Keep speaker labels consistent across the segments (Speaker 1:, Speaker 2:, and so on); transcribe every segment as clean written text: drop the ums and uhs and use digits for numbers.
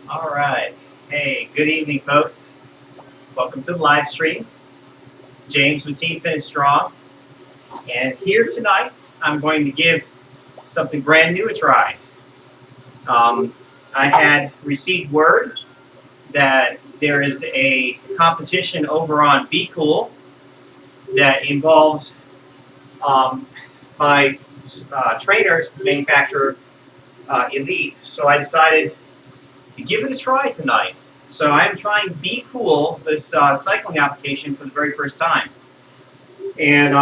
Speaker 1: All right. Hey, good evening, folks. Welcome to the live stream. James with Team Finish Strong. And here tonight, I'm going to give something brand new a try. I had received word that there is a competition over on BKool that involves my trainers, manufacturer Elite. So I decided to give it a try tonight. So I'm trying BKool, this cycling application, for the very first time. And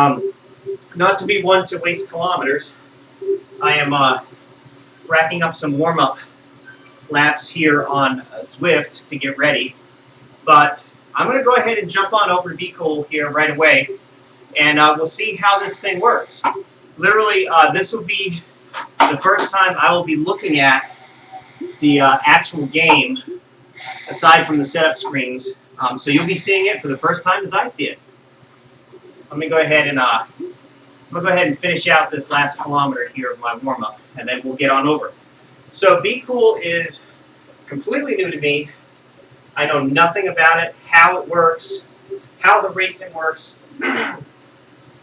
Speaker 1: not to be one to waste kilometers, I am racking up some warm-up laps here on Zwift to get ready. But I'm going to go ahead and jump on over to BKool here right away, and we'll see how this thing works. Literally, this will be the first time I will be looking at the actual game, aside from the setup screens. So you'll be seeing it for the first time as I see it. Let me go ahead and finish out this last kilometer here of my warm-up, and then we'll get on over. So BKool is completely new to me. I know nothing about it, how it works, how the racing works,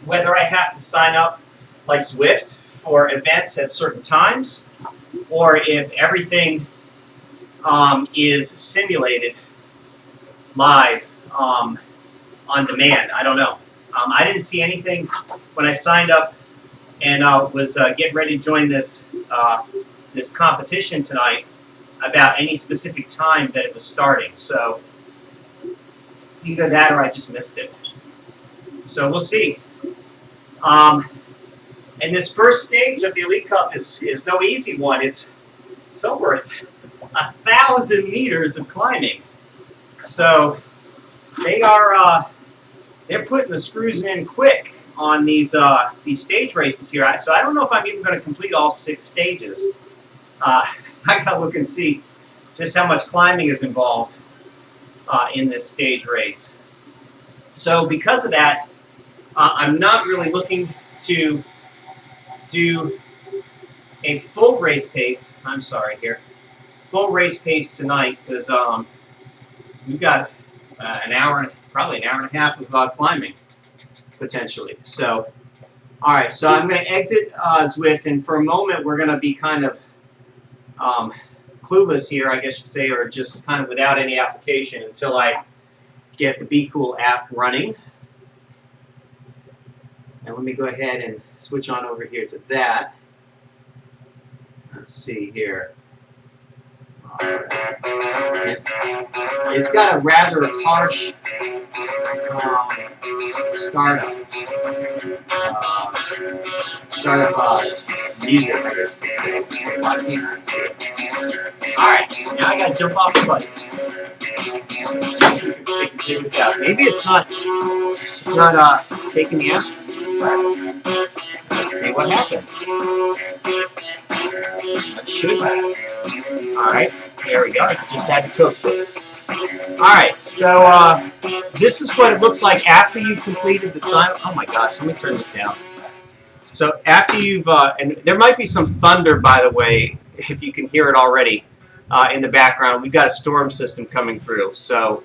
Speaker 1: whether I have to sign up like Zwift for events at certain times, or if everything is simulated live on demand. I don't know. I didn't see anything when I signed up and was getting ready to join this this competition tonight about any specific time that it was starting. So either that or I just missed it. So we'll see. And this first stage of the Elite Cup is no easy one. It's over 1,000 meters of climbing. So they're putting the screws in quick on these stage races here. So I don't know if I'm even going to complete all 6 stages. I gotta look and see just how much climbing is involved in this stage race. So because of that, I'm not really looking to do a full race pace. I'm sorry here. Full race pace tonight because we've got probably an hour and a half of climbing potentially. So, all right. So I'm going to exit Zwift, and for a moment we're going to be kind of clueless here, I guess you'd say, or just kind of without any application until I get the BKool app running. And let me go ahead and switch on over here to that. Let's see here. It's got a rather harsh startup music, I guess you could say. A lot of people can see it. Alright, now I gotta jump off the bike. Let's see if we can figure this out. Maybe it's not taking the app. Let's see what happened. That should happen. Alright, there we go. I just had to coax it. Alright, so this is what it looks like after you've completed the sign. Oh my gosh, let me turn this down. So after you've, and there might be some thunder, by the way, if you can hear it already in the background. We've got a storm system coming through, so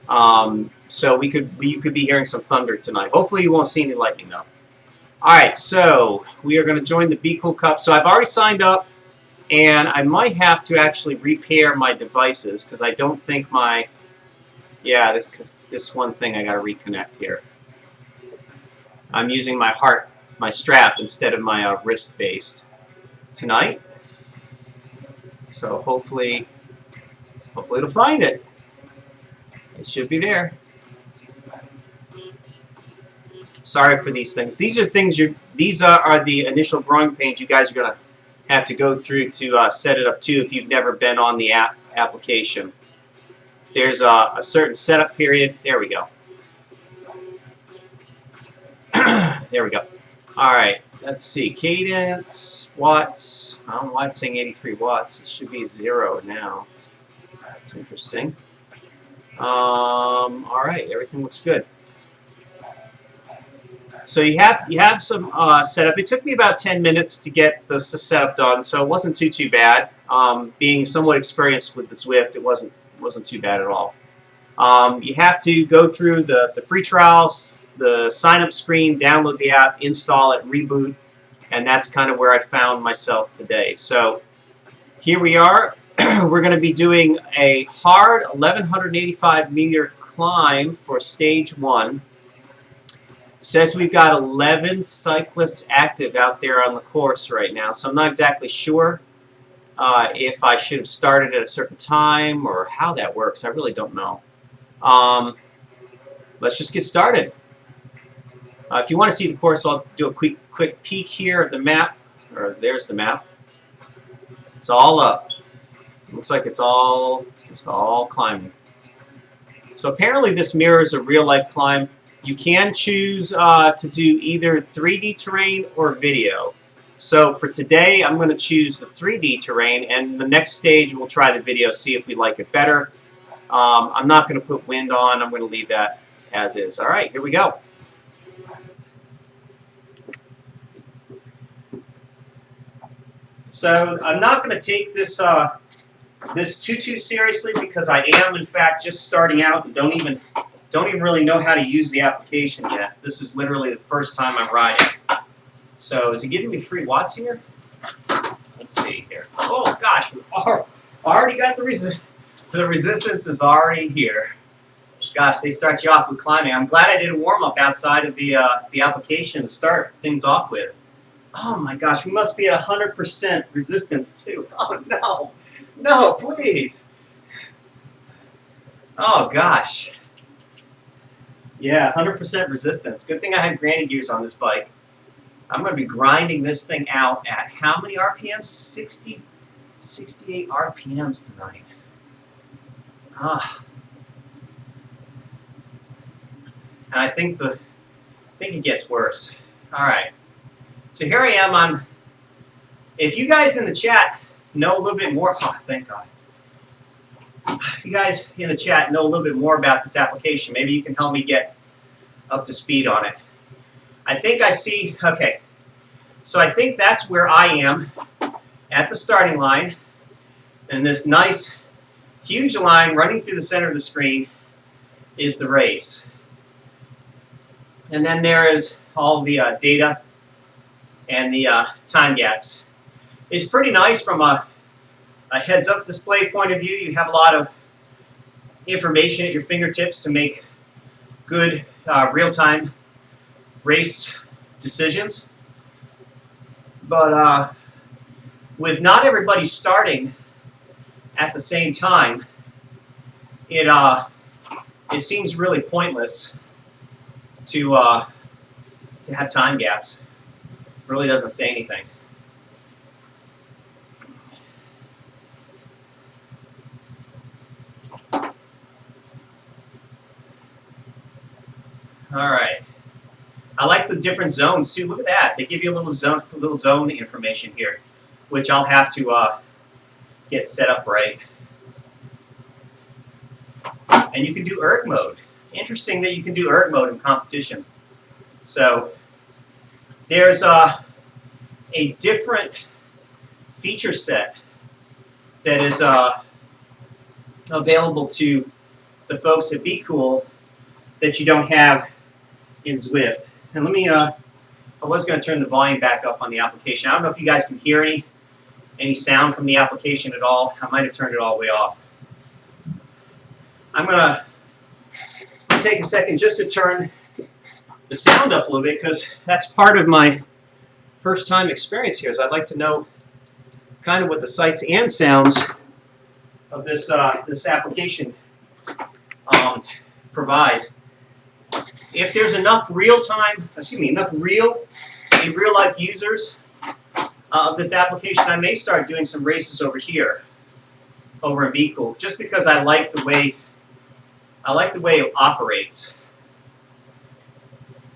Speaker 1: you could be hearing some thunder tonight. Hopefully you won't see any lightning though. All right, so we are going to join the BKool Cup. So I've already signed up, and I might have to actually repair my devices because I don't think my, yeah, this one thing I got to reconnect here. I'm using my strap instead of my wrist-based tonight. So hopefully it'll find it. It should be there. Sorry for these things. These are things these are the initial growing pains you guys are gonna have to go through to set it up too if you've never been on the application. There's a certain setup period. There we go. There we go. All right. Let's see. Cadence, watts. I don't know why it's saying 83 watts. It should be 0 now. That's interesting. All right. Everything looks good. So you have some setup. It took me about 10 minutes to get the setup done, so it wasn't too bad. Being somewhat experienced with the Zwift, it wasn't too bad at all. You have to go through the free trials, the sign-up screen, download the app, install it, reboot, and that's kind of where I found myself today. So here we are. We're going to be doing a hard 1,185-meter climb for stage 1. Says we've got 11 cyclists active out there on the course right now, so I'm not exactly sure if I should have started at a certain time or how that works. I really don't know. Let's just get started. If you want to see the course, I'll do a quick peek here of the map. Or there's the map. It's all up. Looks like it's just all climbing. So apparently this mirrors a real-life climb. You can choose to do either 3D terrain or video. So for today, I'm going to choose the 3D terrain, and the next stage we'll try the video, see if we like it better. I'm not going to put wind on. I'm going to leave that as is. All right, here we go. So I'm not going to take this too seriously because I am, in fact, just starting out and don't even really know how to use the application yet. This is literally the first time I'm riding. So is it giving me free watts here? Let's see here. Oh gosh, we already got the resistance. The resistance is already here. Gosh, they start you off with climbing. I'm glad I did a warm-up outside of the application to start things off with. Oh my gosh, we must be at 100% resistance too. Oh no, no, please. Oh gosh. Yeah, 100% resistance. Good thing I had granny gears on this bike. I'm going to be grinding this thing out at how many RPMs? 68 RPMs tonight. And I think it gets worse. All right. So here I am. If you guys in the chat know a little bit more, oh, thank God. If you guys in the chat know a little bit more about this application, maybe you can help me get up to speed on it. I think I see, okay. So I think that's where I am at the starting line. And this nice, huge line running through the center of the screen is the race. And then there is all the data and the time gaps. It's pretty nice from a heads-up display point of view. You have a lot of information at your fingertips to make good real-time race decisions. But with not everybody starting at the same time, it seems really pointless to have time gaps. It really doesn't say anything. All right. I like the different zones too. Look at that. They give you a little zone information here, which I'll have to get set up right. And you can do erg mode. Interesting that you can do erg mode in competitions. So there's a different feature set that is available to the folks at BKool that you don't have in Zwift. And let me, I was going to turn the volume back up on the application. I don't know if you guys can hear any sound from the application at all. I might have turned it all the way off. I'm going to take a second just to turn the sound up a little bit because that's part of my first time experience here. Is I'd like to know kind of what the sights and sounds of this this application provides. If there's enough real life users of this application, I may start doing some races over here, over in BKool, just because I like the way it operates.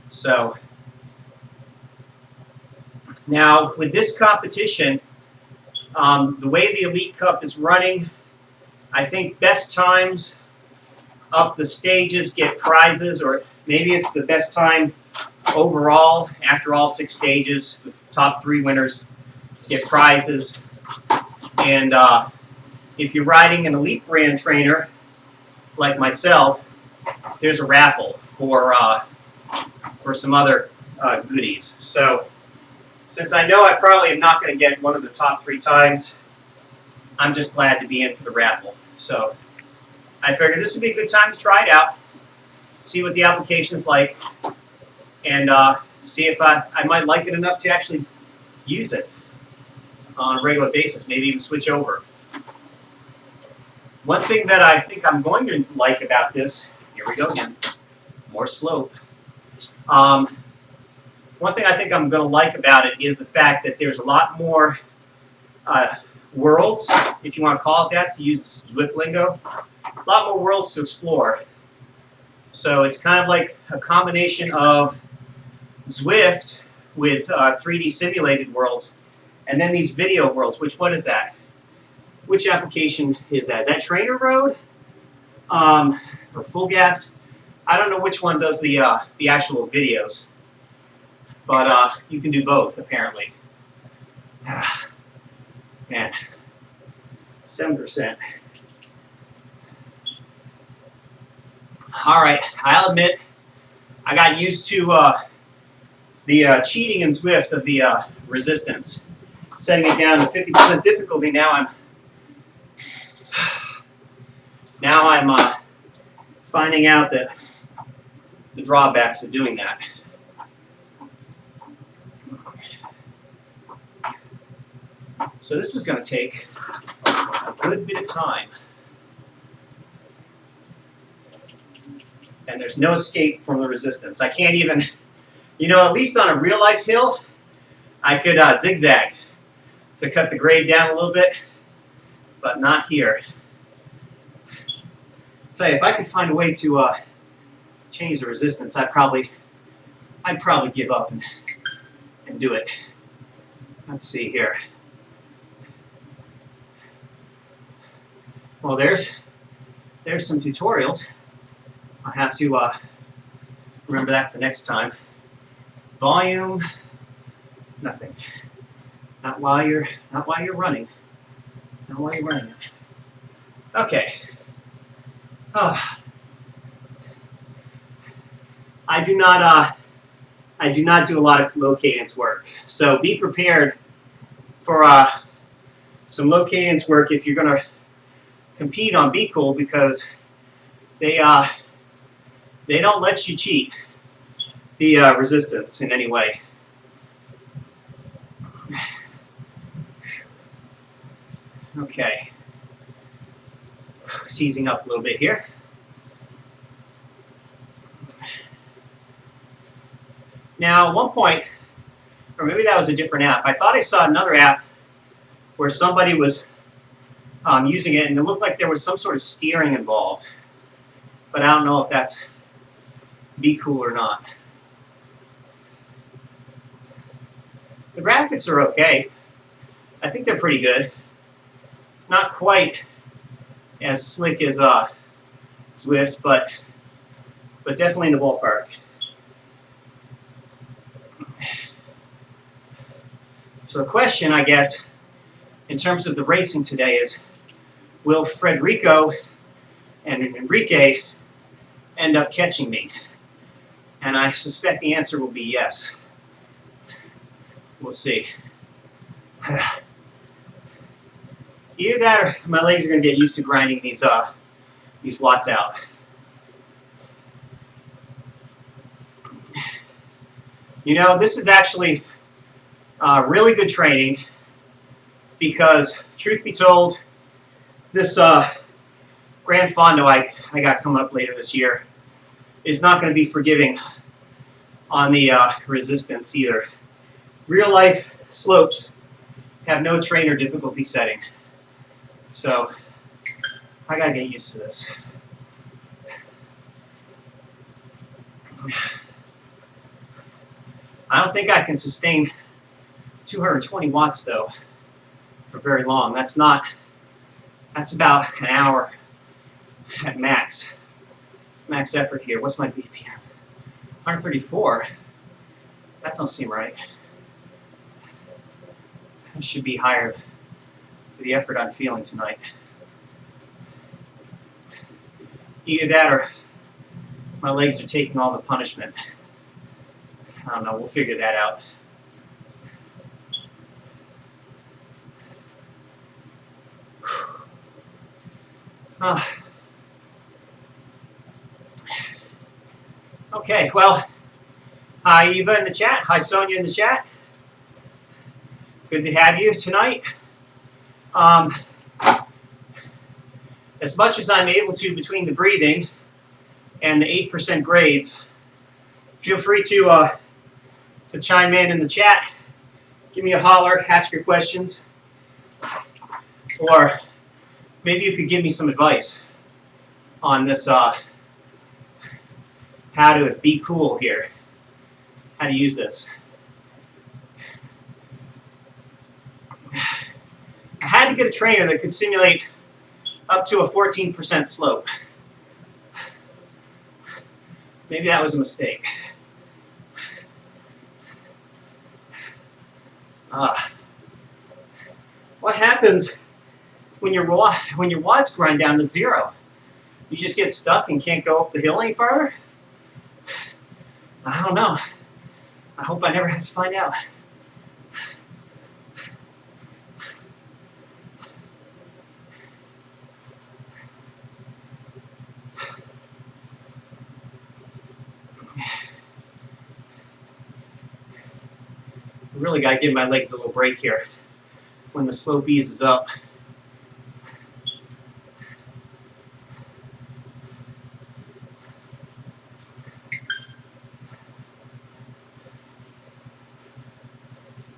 Speaker 1: So now with this competition, the way the Elite Cup is running, I think best times up the stages get prizes, or maybe it's the best time overall after all 6 stages. The top 3 winners get prizes. And if you're riding an Elite brand trainer like myself, there's a raffle for some other goodies. So since I know I probably am not going to get one of the top 3 times, I'm just glad to be in for the raffle. So I figured this would be a good time to try it out, see what the application's like, and see if I might like it enough to actually use it on a regular basis, maybe even switch over. One thing that I think I'm going to like about this, here we go again, more slope. One thing I think I'm going to like about it is the fact that there's a lot more worlds, if you want to call it that, to use Zwift lingo. A lot more worlds to explore. So it's kind of like a combination of Zwift with 3D simulated worlds, and then these video worlds. What is that? Which application is that? Is that Trainer Road? Or Full Gas? I don't know which one does the actual videos, but you can do both apparently. Man, 7%. All right, I'll admit I got used to the cheating in Zwift of the resistance. Setting it down to 50% difficulty, now I'm finding out that the drawbacks of doing that. So this is going to take a good bit of time. And there's no escape from the resistance. I can't even, at least on a real life hill, I could zigzag to cut the grade down a little bit, but not here. I'll tell you, if I could find a way to change the resistance, I'd probably give up and do it. Let's see here. Well, there's some tutorials. I'll have to remember that for next time. Volume, nothing. Not while you're running. Not while you're running. Okay. Oh. I do not do a lot of low cadence work. So be prepared for some low cadence work if you're going to compete on BKool, because they don't let you cheat the resistance in any way. Okay, it's easing up a little bit here. Now, at one point, or maybe that was a different app, I thought I saw another app where somebody was using it, and it looked like there was some sort of steering involved. But I don't know if that's BKool or not. The graphics are okay. I think they're pretty good. Not quite as slick as Zwift, but definitely in the ballpark. So the question, I guess, in terms of the racing today is, will Federico and Enrique end up catching me? And I suspect the answer will be yes. We'll see. Either that or my legs are going to get used to grinding these watts out. You know, this is actually really good training because, truth be told, this Grand Fondo I got coming up later this year is not going to be forgiving on the resistance either. Real life slopes have no trainer difficulty setting. So I gotta get used to this. I don't think I can sustain 220 watts though for very long. That's about an hour at max effort here. What's my BPM? 134. That don't seem right. It should be higher for the effort I'm feeling tonight. Either that or my legs are taking all the punishment. I don't know, we'll figure that out. Okay, well, hi Eva in the chat. Hi Sonia in the chat. Good to have you tonight. As much as I'm able to between the breathing and the 8% grades, feel free to chime in the chat. Give me a holler, ask your questions, or maybe you could give me some advice on this how to be cool here, how to use this. I had to get a trainer that could simulate up to a 14% slope. Maybe that was a mistake. What happens when your watts grind down to 0? You just get stuck and can't go up the hill any farther? I don't know. I hope I never have to find out. I really got to give my legs a little break here when the slope eases up.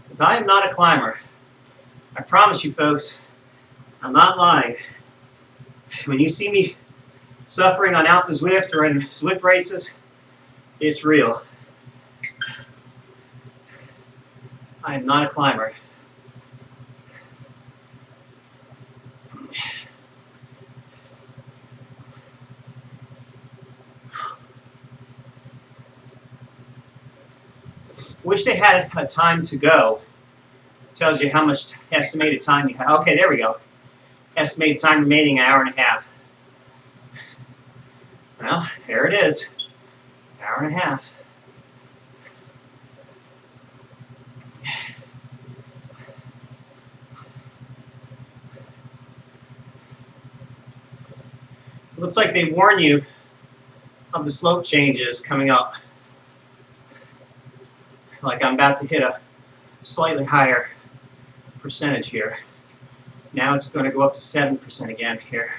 Speaker 1: Because I am not a climber. I promise you folks, I'm not lying. When you see me suffering on Alta Zwift or in Zwift races, it's real. I am not a climber. Wish they had a time to go. Tells you how much estimated time you have. Okay, there we go. Estimated time remaining, an hour and a half. Well, there it is. Hour and a half. It looks like they warn you of the slope changes coming up. Like I'm about to hit a slightly higher percentage here. Now it's going to go up to 7% again here.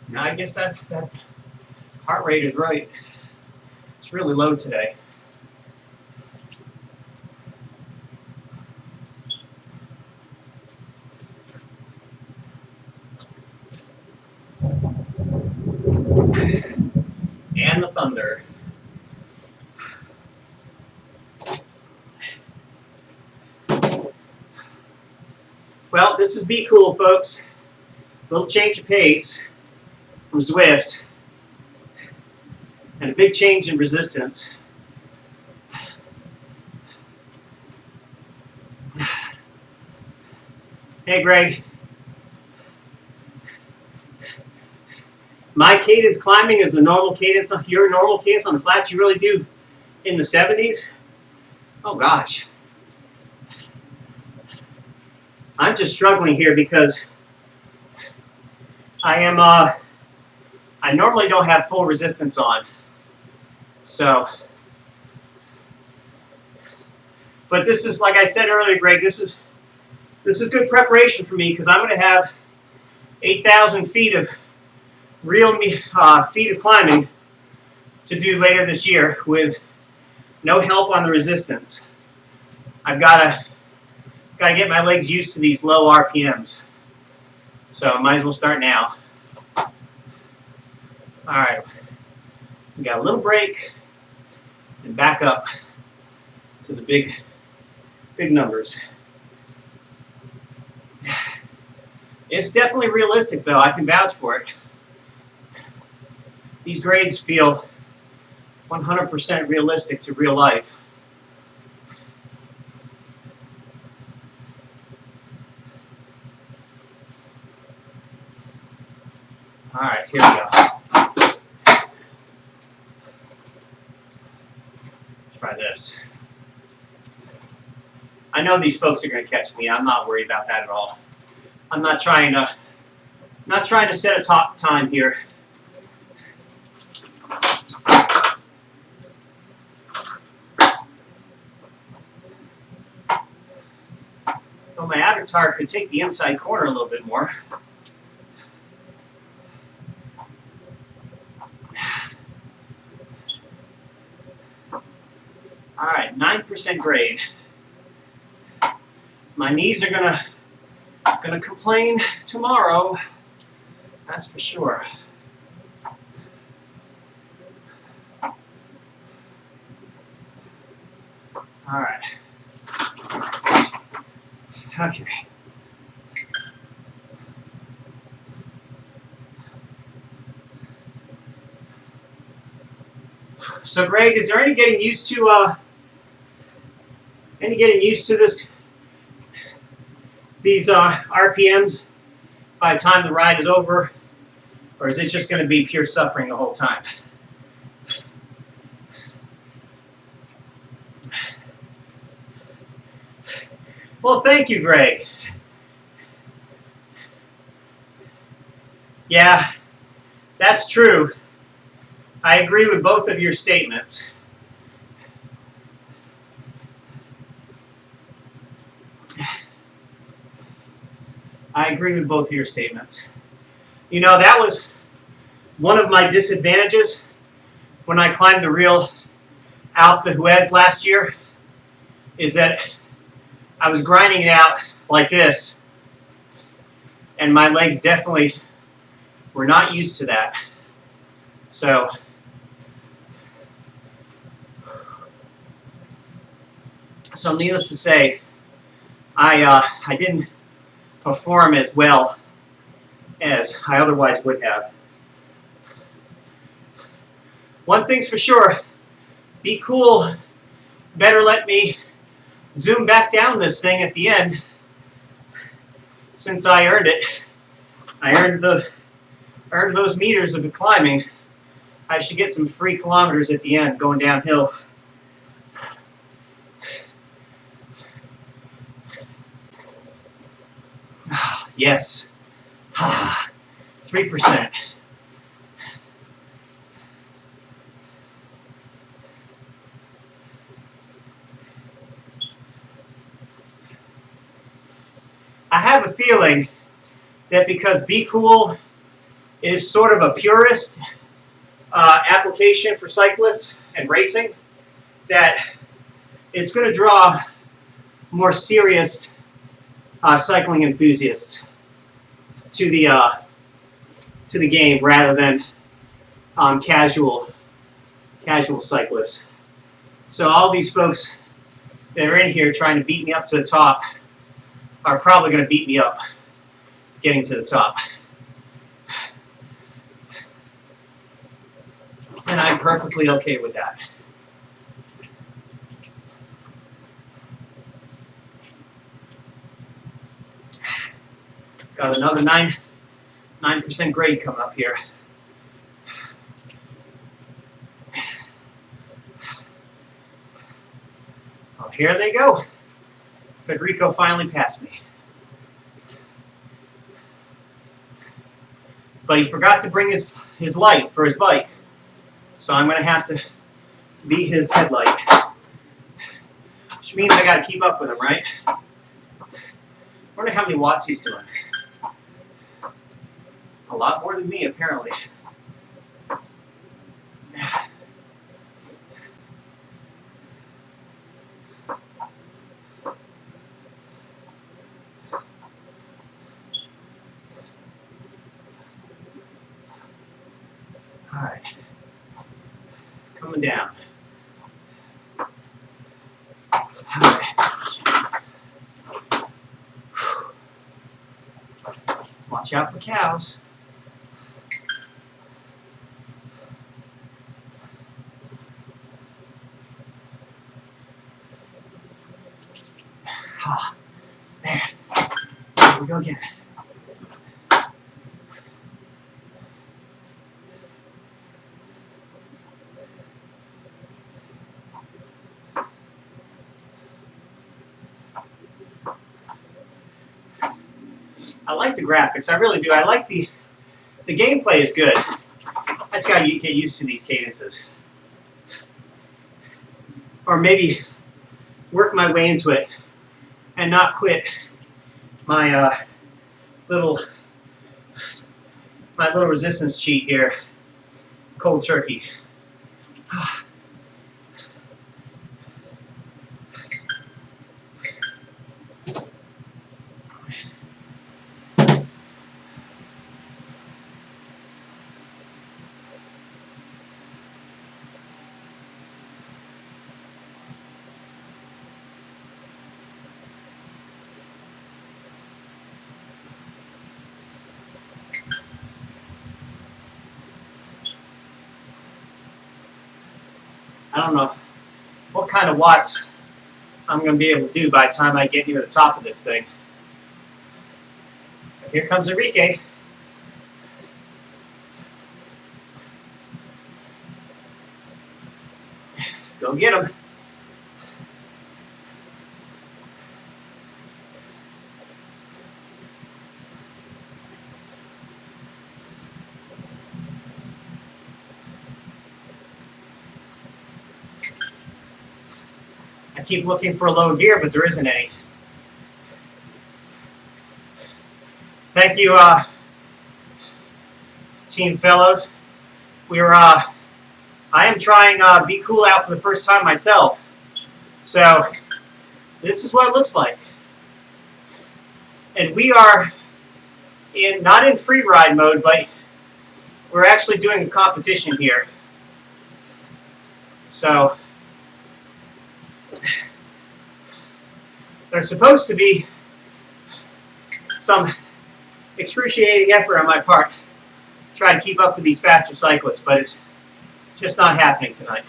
Speaker 1: Now I guess that heart rate is right. It's It's really low today. And the thunder. Well, this is BKool, folks. A little change of pace from Zwift, and a big change in resistance. Hey, Greg. My cadence climbing is a normal cadence. Your normal cadence on the flats, you really do in the 70s? Oh, gosh. I'm just struggling here because I normally don't have full resistance on. So, but this is, like I said earlier, Greg, this is good preparation for me because I'm going to have 8,000 feet of real feet of climbing to do later this year with no help on the resistance. I've got to get my legs used to these low RPMs. So I might as well start now. All right, we got a little break and back up to the big numbers. It's definitely realistic, though. I can vouch for it. These grades feel 100% realistic to real life. All right, here we go. Try this. I know these folks are going to catch me. I'm not worried about that at all. I'm not trying to set a top time here. Well, my avatar could take the inside corner a little bit more. All right, 9% grade. My knees are gonna complain tomorrow. That's for sure. All right. Okay. So, Greg, is there any getting used to these RPMs by the time the ride is over, or is it just going to be pure suffering the whole time? Well, thank you, Greg. Yeah, that's true. I agree with both of your statements. I agree with both of your statements. You know, that was one of my disadvantages when I climbed the real Alpe d'Huez last year, is that I was grinding it out like this, and my legs definitely were not used to that. So, needless to say, I didn't perform as well as I otherwise would have. One thing's for sure, BKool better let me zoom back down this thing at the end, since I earned it. I earned those meters of the climbing. I should get some free kilometers at the end going downhill. Yes. 3%. I have a feeling that because BKool is sort of a purist application for cyclists, and racing, that it's going to draw more serious cycling enthusiasts to the game rather than casual cyclists. So all these folks that are in here trying to beat me up to the top are probably going to beat me up getting to the top. And I'm perfectly okay with that. Got another 9% grade coming up here. Oh, here they go. Federico finally passed me. But he forgot to bring his light for his bike. So I'm going to have to be his headlight. Which means I got to keep up with him, right? I wonder how many watts he's doing. A lot more than me, apparently. All right. Coming down. All right. Watch out for cows. Ah, man. Here we go again. I like the graphics. I really do. I like the gameplay is good. I just got to get used to these cadences. Or maybe work my way into it and not quit my little resistance cheat here. Cold turkey. I don't know what kind of watts I'm going to be able to do by the time I get near the top of this thing. But here comes Enrique. Go get him. I keep looking for a low gear, but there isn't any. Thank you, team fellows. I am trying BKool out for the first time myself. So this is what it looks like. And we are not in free ride mode, but we're actually doing a competition here. So there's supposed to be some excruciating effort on my part to try to keep up with these faster cyclists, but it's just not happening tonight.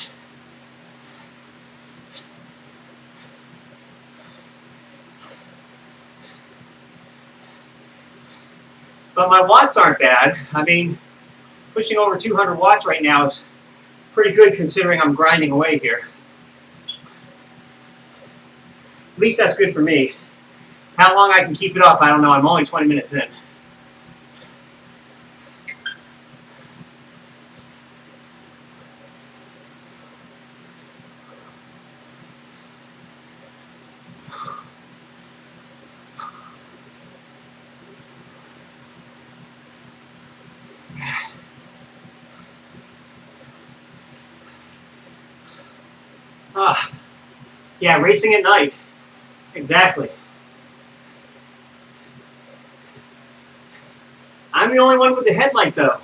Speaker 1: But my watts aren't bad. I mean, pushing over 200 watts right now is pretty good considering I'm grinding away here. At least that's good for me. How long I can keep it up, I don't know. I'm only 20 minutes in. Yeah, racing at night. Exactly. I'm the only one with the headlight, though.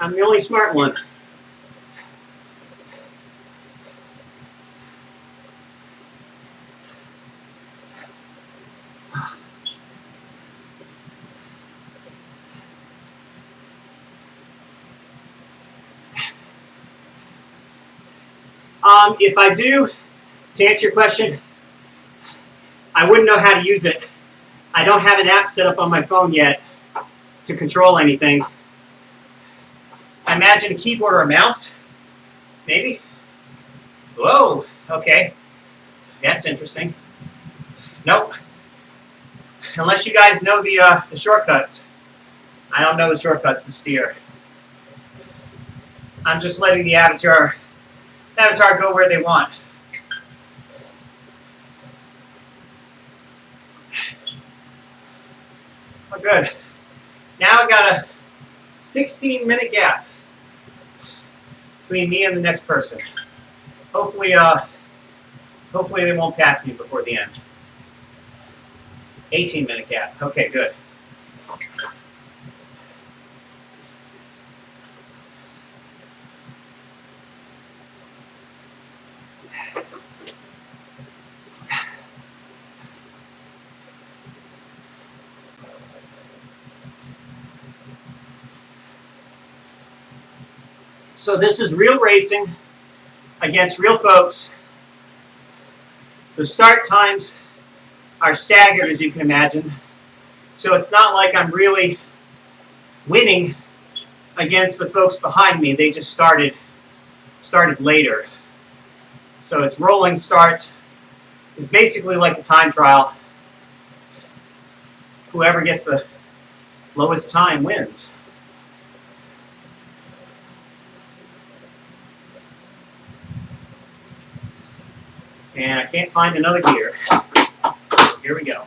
Speaker 1: I'm the only smart one. If I do, to answer your question, I wouldn't know how to use it. I don't have an app set up on my phone yet to control anything. I imagine a keyboard or a mouse, maybe. Whoa, okay. That's interesting. Nope. Unless you guys know the shortcuts. I don't know the shortcuts to steer. I'm just letting the avatar go where they want. Oh, good. Now I got a 16-minute gap between me and the next person. Hopefully they won't pass me before the end. 18-minute gap. Okay, good. So this is real racing against real folks. The start times are staggered, as you can imagine. So it's not like I'm really winning against the folks behind me. They just started later. So it's rolling starts. It's basically like a time trial. Whoever gets the lowest time wins. And I can't find another gear. Here we go.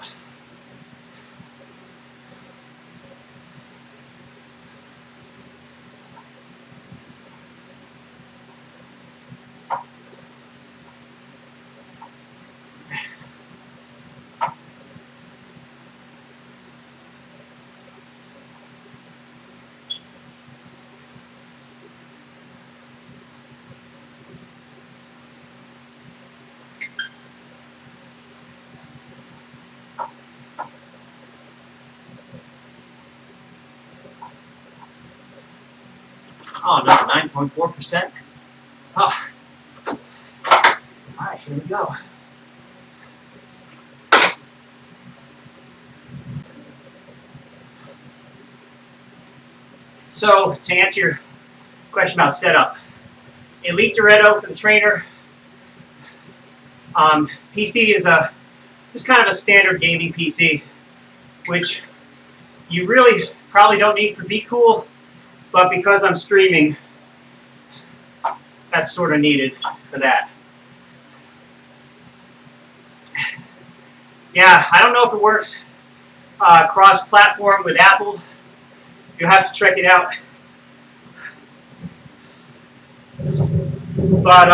Speaker 1: Oh no, 9.4%. Oh. All right, here we go. So to answer your question about setup, Elite Dorado for the trainer. PC is just kind of a standard gaming PC, which you really probably don't need for BKool, but because I'm streaming, that's sort of needed for that. Yeah, I don't know if it works cross-platform with Apple. You'll have to check it out. But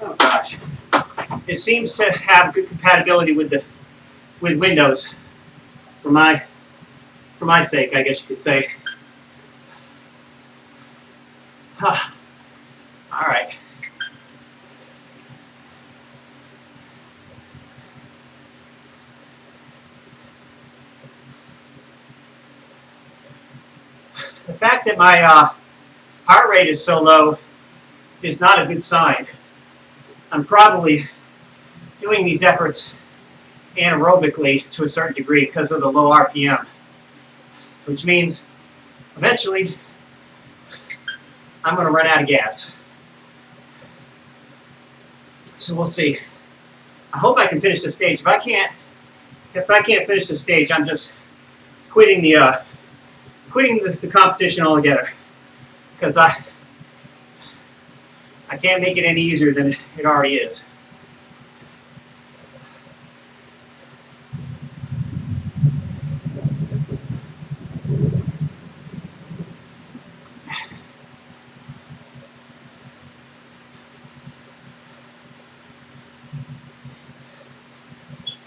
Speaker 1: oh gosh, it seems to have good compatibility with Windows. For my sake, I guess you could say. All right. The fact that my heart rate is so low is not a good sign. I'm probably doing these efforts anaerobically to a certain degree because of the low RPM, which means eventually I'm going to run out of gas. So we'll see. I hope I can finish the stage. If I can't finish the stage, I'm just quitting the competition altogether, because I can't make it any easier than it already is.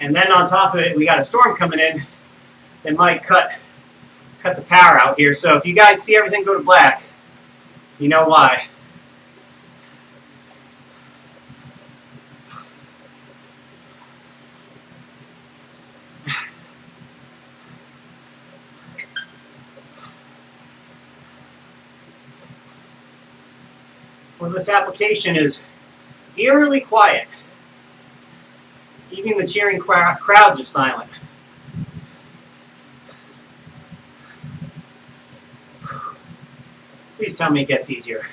Speaker 1: And then on top of it, we got a storm coming in that might cut the power out here. So if you guys see everything go to black, you know why. Well, this application is eerily quiet. Even the cheering crowds are silent. Please tell me it gets easier.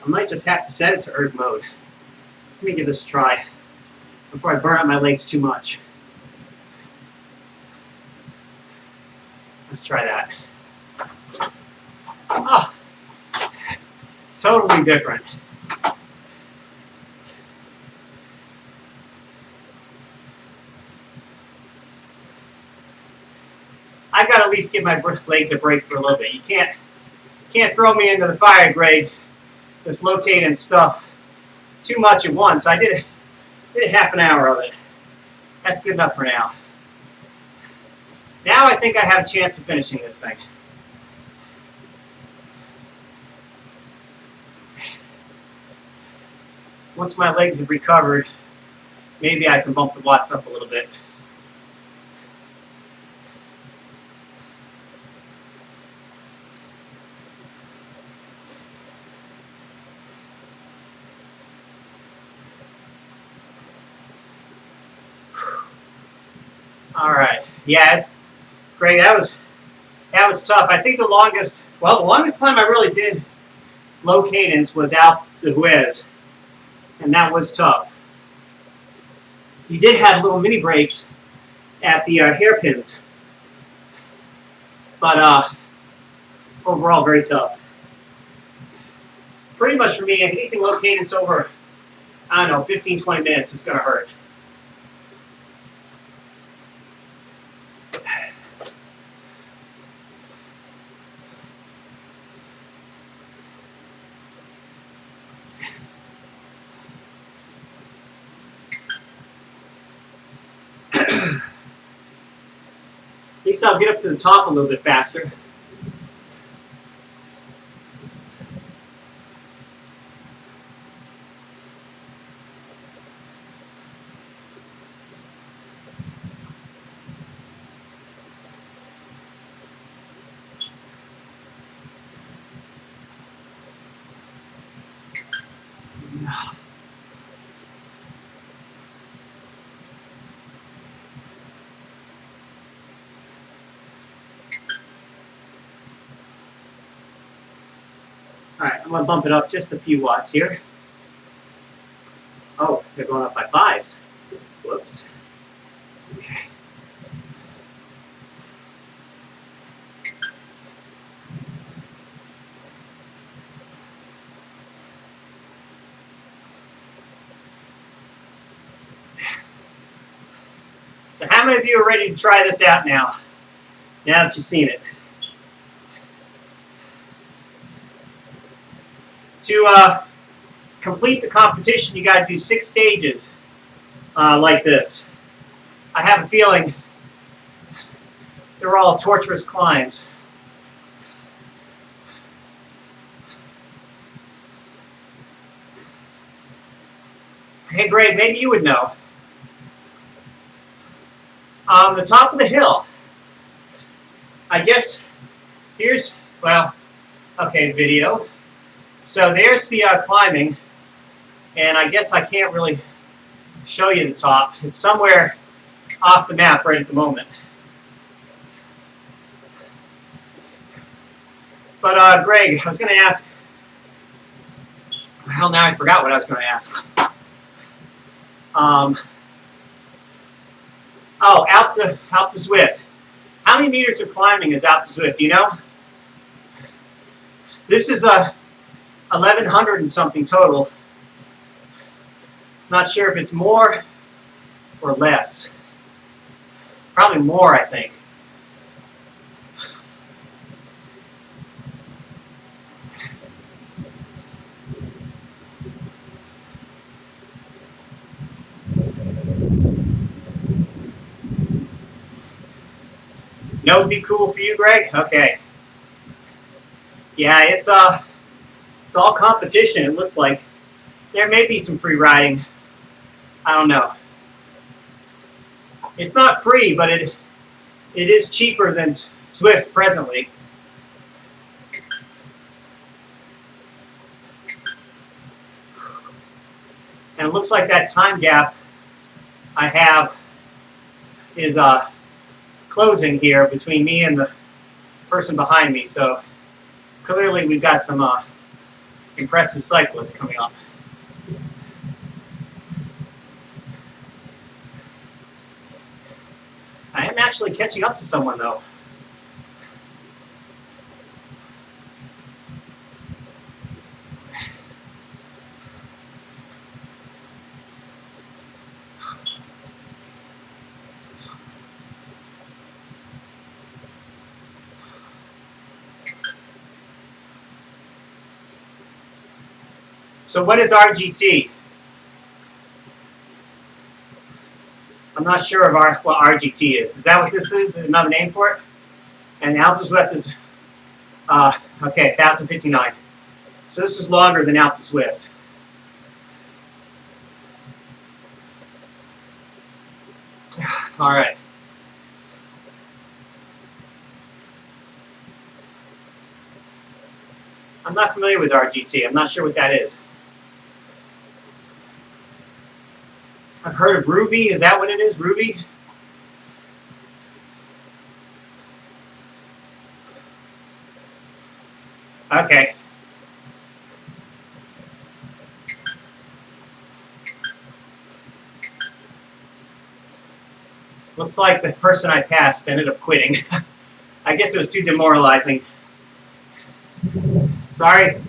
Speaker 1: I might just have to set it to erg mode. Let me give this a try before I burn out my legs too much. Let's try that. Oh, totally different. I've got to at least give my legs a break for a little bit. You can't throw me into the fire, Greg. This locating stuff too much at once. I did half an hour of it. That's good enough for now. Now I think I have a chance of finishing this thing. Once my legs have recovered, maybe I can bump the watts up a little bit. All right. Yeah, it's great. That was tough. I think the longest climb I really did low cadence was out the Huez, and that was tough. You did have little mini breaks at the hairpins, but overall very tough. Pretty much for me, anything low cadence over, I don't know, 15, 20 minutes is going to hurt. At least I'll get up to the top a little bit faster. All right, I'm going to bump it up just a few watts here. Oh, they're going up by 5s. Whoops. Okay. So how many of you are ready to try this out now that you've seen it? To complete the competition, you got to do 6 stages like this. I have a feeling they're all torturous climbs. Hey, Greg, maybe you would know. On the top of the hill, I guess here's, well, okay, video. So there's the climbing, and I guess I can't really show you the top. It's somewhere off the map right at the moment. But Greg, I was going to ask, well, now I forgot what I was going to ask. Oh, Alp to Zwift. How many meters of climbing is Alp to Zwift? Do you know? This is a 1,100 and something total. Not sure if it's more or less. Probably more, I think. No BKool for you, Greg? Okay. Yeah, it's all competition, it looks like. There may be some free riding. I don't know. It's not free, but it is cheaper than Swift presently. And it looks like that time gap I have is closing here between me and the person behind me. So clearly we've got some impressive cyclists coming up. I am actually catching up to someone though. So what is RGT? I'm not sure of what RGT is. Is that what this is? Another name for it? And the Alpe Zwift is, okay, 1,059. So this is longer than Alpe Zwift. All right. I'm not familiar with RGT. I'm not sure what that is. I've heard of Ruby. Is that what it is? Ruby? Okay. Looks like the person I passed ended up quitting. I guess it was too demoralizing. Sorry.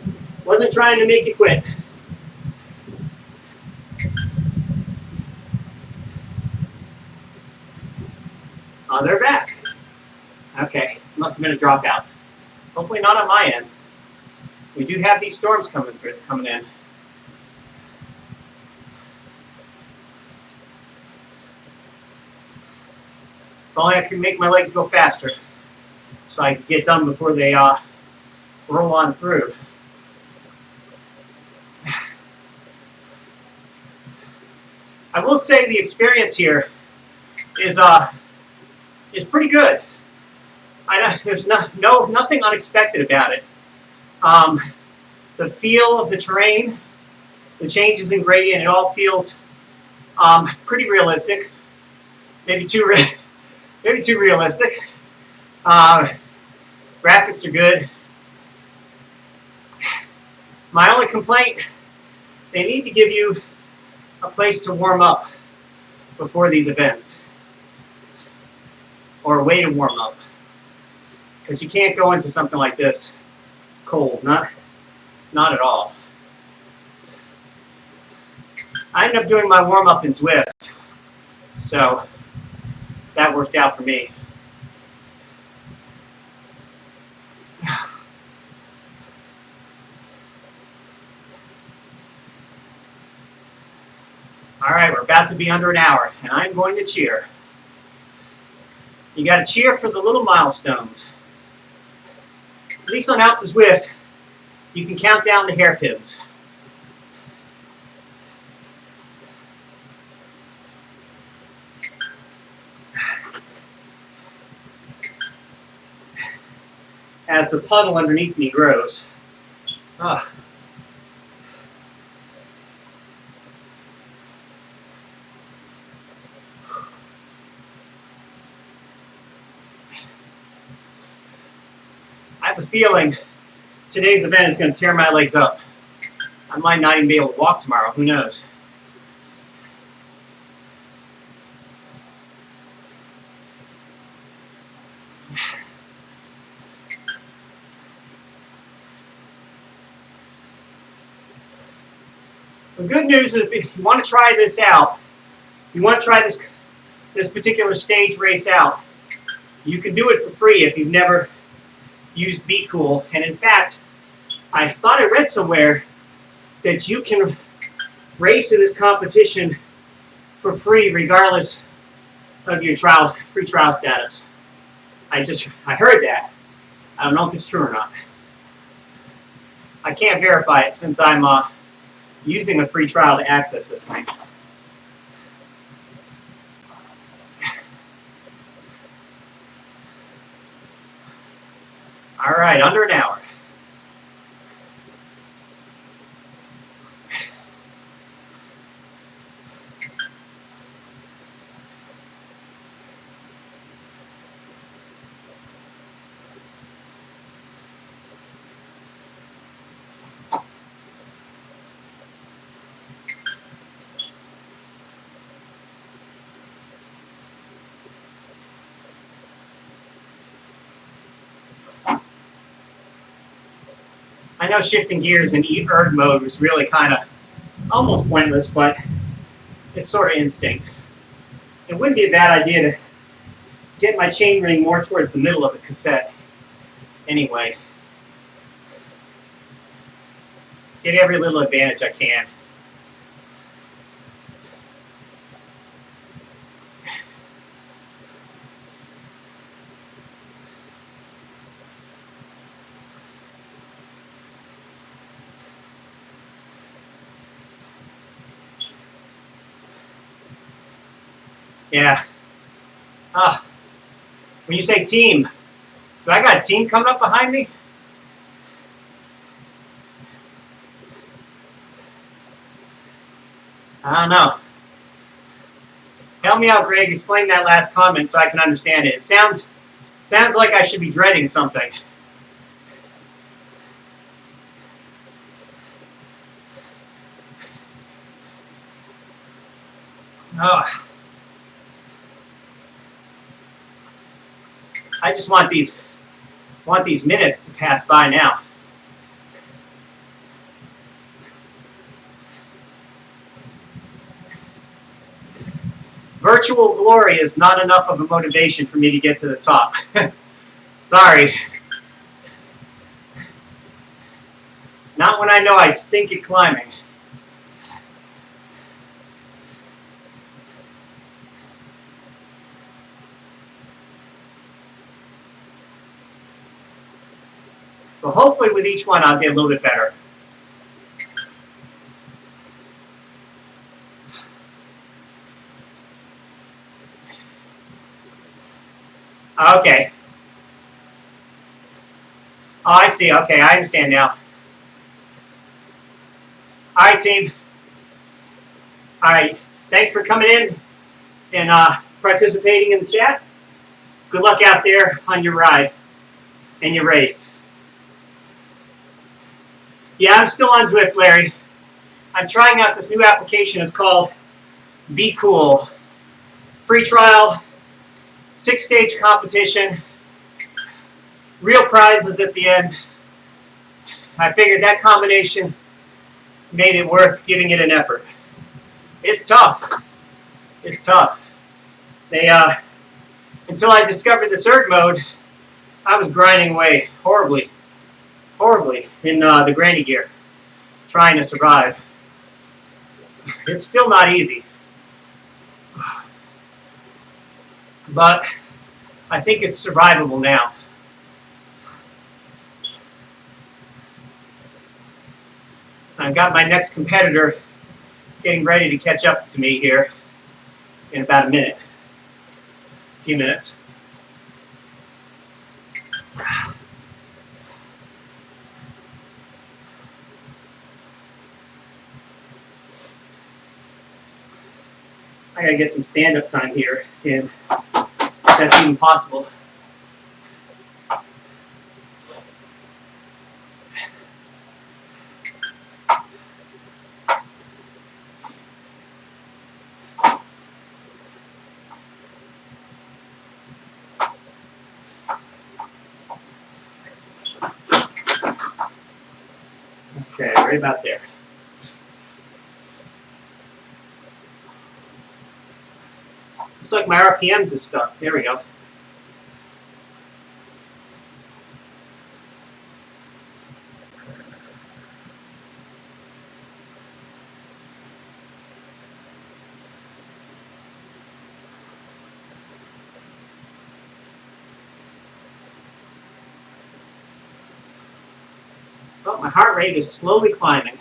Speaker 1: Wasn't trying to make you quit. Oh, they're back. Okay. Must have been a dropout. Hopefully not on my end. We do have these storms coming in. If only I could make my legs go faster so I can get done before they roll on through. I will say the experience here is pretty good. There's nothing unexpected about it. The feel of the terrain, the changes in gradient, it all feels pretty realistic. Maybe too realistic. Graphics are good. My only complaint, they need to give you a place to warm up before these events, or a way to warm up, because you can't go into something like this cold, not at all. I ended up doing my warm up in Zwift, so that worked out for me. All right, we're about to be under an hour, and I'm going to cheer. You got to cheer for the little milestones. At least on Alpe Zwift, you can count down the hairpins. As the puddle underneath me grows. Ah. I have a feeling today's event is going to tear my legs up. I might not even be able to walk tomorrow. Who knows? The good news is if you want to try this out, you want to try this particular stage race out, you can do it for free if you've never used BKool. And in fact, I thought I read somewhere that you can race in this competition for free regardless of your free trial status. I heard that. I don't know if it's true or not. I can't verify it since I'm using a free trial to access this thing. All right, under an hour. I know shifting gears in erg mode was really kind of almost pointless, but it's sort of instinct. It wouldn't be a bad idea to get my chain ring more towards the middle of the cassette anyway. Get every little advantage I can. Yeah. When you say team, do I got a team coming up behind me? I don't know. Help me out, Greg. Explain that last comment so I can understand it. It sounds like I should be dreading something. Oh. I just want these minutes to pass by now. Virtual glory is not enough of a motivation for me to get to the top. Sorry. Not when I know I stink at climbing. But hopefully with each one I'll get a little bit better. Okay. Oh, I see. Okay, I understand now. All right, team. All right. Thanks for coming in and participating in the chat. Good luck out there on your ride and your race. Yeah, I'm still on Zwift, Larry. I'm trying out this new application. It's called BKool. Free trial, 6-stage competition, real prizes at the end. I figured that combination made it worth giving it an effort. It's tough. It's tough. Until I discovered the erg mode, I was grinding away horribly in the granny gear, trying to survive. It's still not easy. But I think it's survivable now. I've got my next competitor getting ready to catch up to me here in about a few minutes. I gotta get some stand-up time here, and if that's even possible. Okay, right about there. like my RPMs is stuck. There we go. Well, my heart rate is slowly climbing.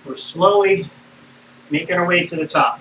Speaker 1: We're slowly making our way to the top.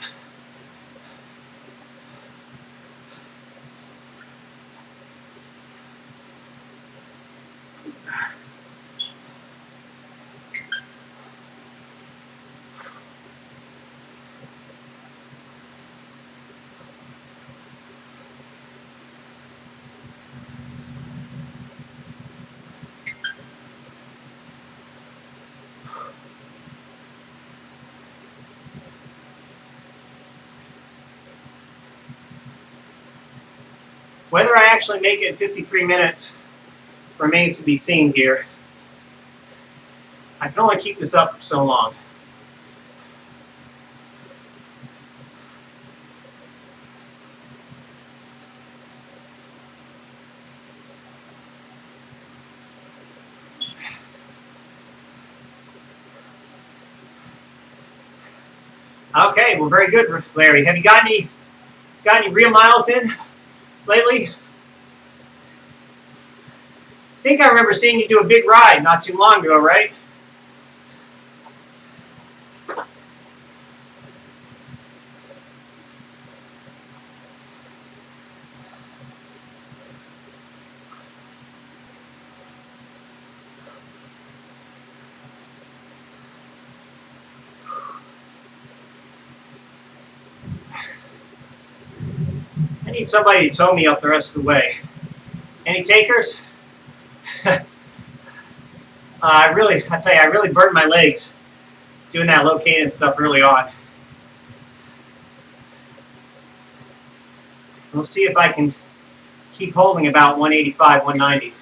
Speaker 1: Whether I actually make it in 53 minutes remains to be seen here. I can only keep this up for so long. Okay, well, very good, Larry. Have you got any real miles in lately? I think I remember seeing you do a big ride not too long ago, right? I need somebody to tow me up the rest of the way. Any takers? I tell you, I really burned my legs doing that locating stuff early on. We'll see if I can keep holding about 185, 190.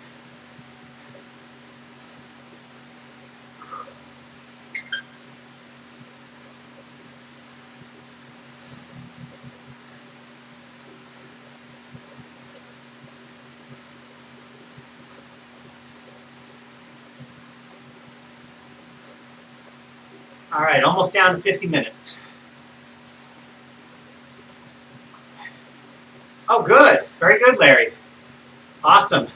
Speaker 1: All right, almost down to 50 minutes. Oh, good. Very good, Larry. Awesome.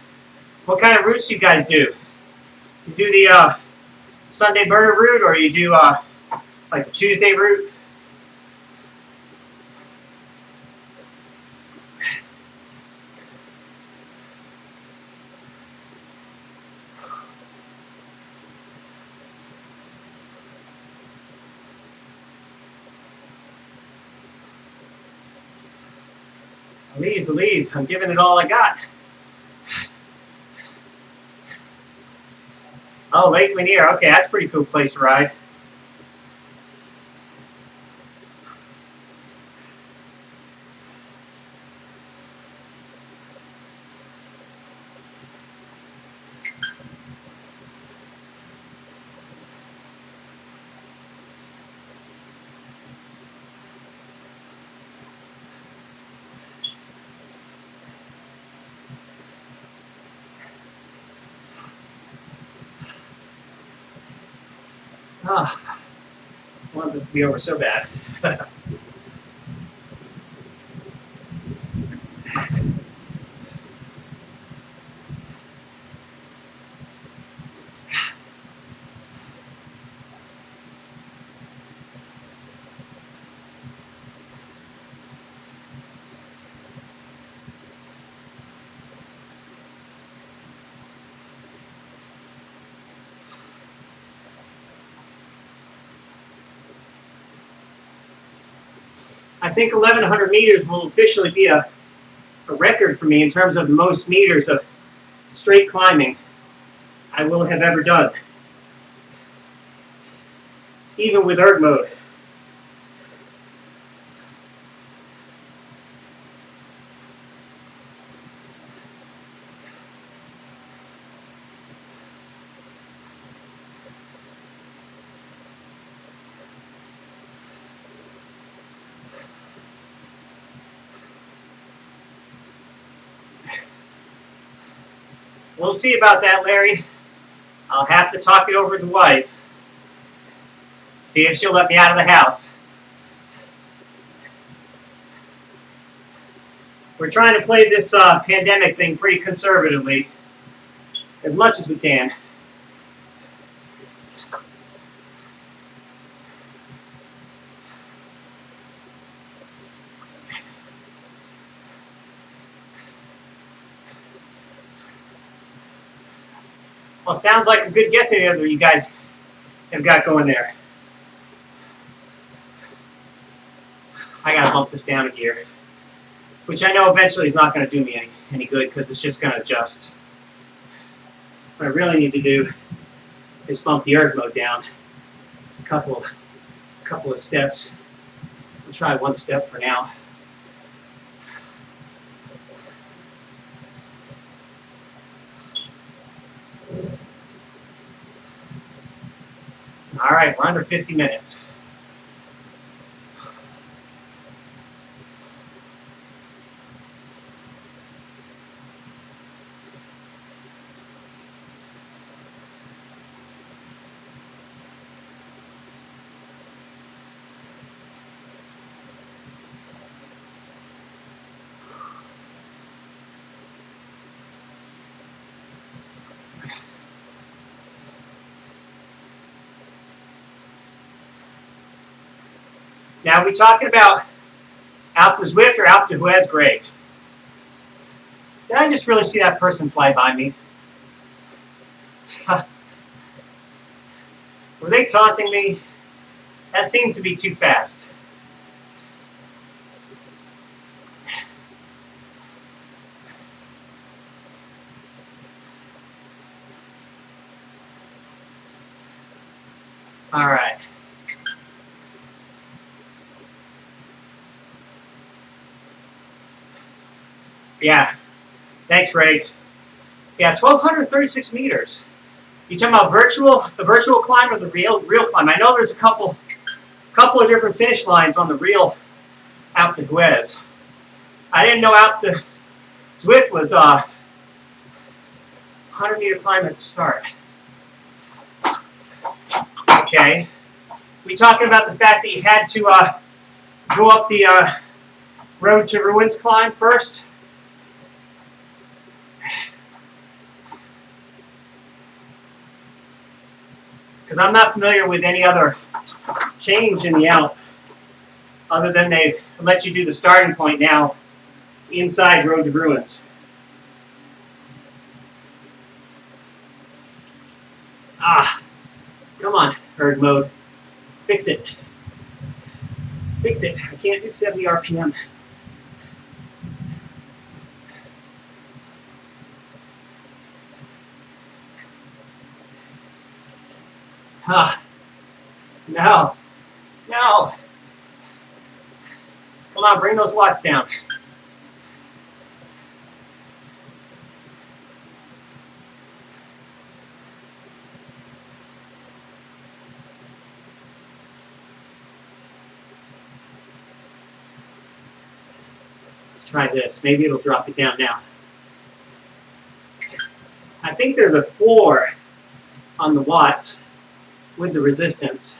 Speaker 1: What kind of routes do you guys do? You do the Sunday burger route, or you do like the Tuesday route? Elise, I'm giving it all I got. Oh, Lake Lanier. Okay, that's a pretty cool place to ride. Oh, I want this to be over so bad. I think 1,100 meters will officially be a record for me in terms of the most meters of straight climbing I will have ever done, even with erg mode. We'll see about that, Larry. I'll have to talk it over with the wife. See if she'll let me out of the house. We're trying to play this pandemic thing pretty conservatively, as much as we can. Well, sounds like a good get-together you guys have got going there. I gotta bump this down a gear, which I know eventually is not going to do me any good because it's just going to adjust. What I really need to do is bump the erg mode down a couple of steps. We'll try one step for now. All right, we're under 50 minutes. Now, are we talking about out to Zwift or out to who has Greg? Did I just really see that person fly by me? Were they taunting me? That seemed to be too fast. All right. Yeah. Thanks, Ray. Yeah, 1,236 meters. You talking about the virtual climb or the real climb? I know there's a couple of different finish lines on the real out to Huez. I didn't know out to Zwift was a 100-meter climb at the start. Okay. We talking about the fact that you had to go up the Road to Ruins climb first? Because I'm not familiar with any other change in the Alp other than they let you do the starting point now inside Road to Ruins. Come on, erg mode. Fix it. Fix it. I can't do 70 RPM. No. No. Come on, bring those watts down. Let's try this. Maybe it'll drop it down now. I think there's a 4 on the watts with the resistance.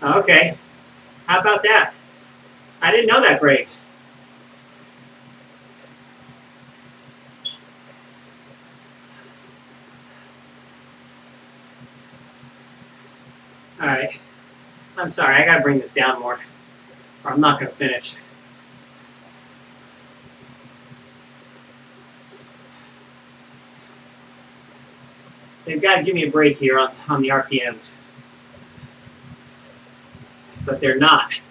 Speaker 1: Okay, how about that? I didn't know that break. All right, I'm sorry, I gotta bring this down more, or I'm not gonna finish. They've got to give me a break here on the RPMs. But they're not.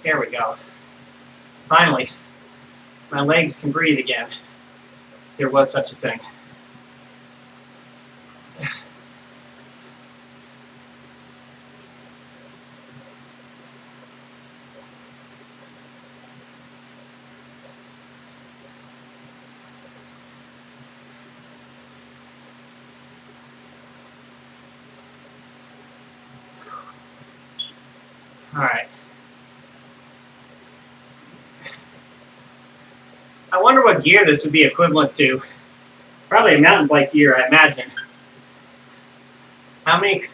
Speaker 1: There we go. Finally, my legs can breathe again, if there was such a thing. All right. I wonder what gear this would be equivalent to. Probably a mountain bike gear, I imagine. How many?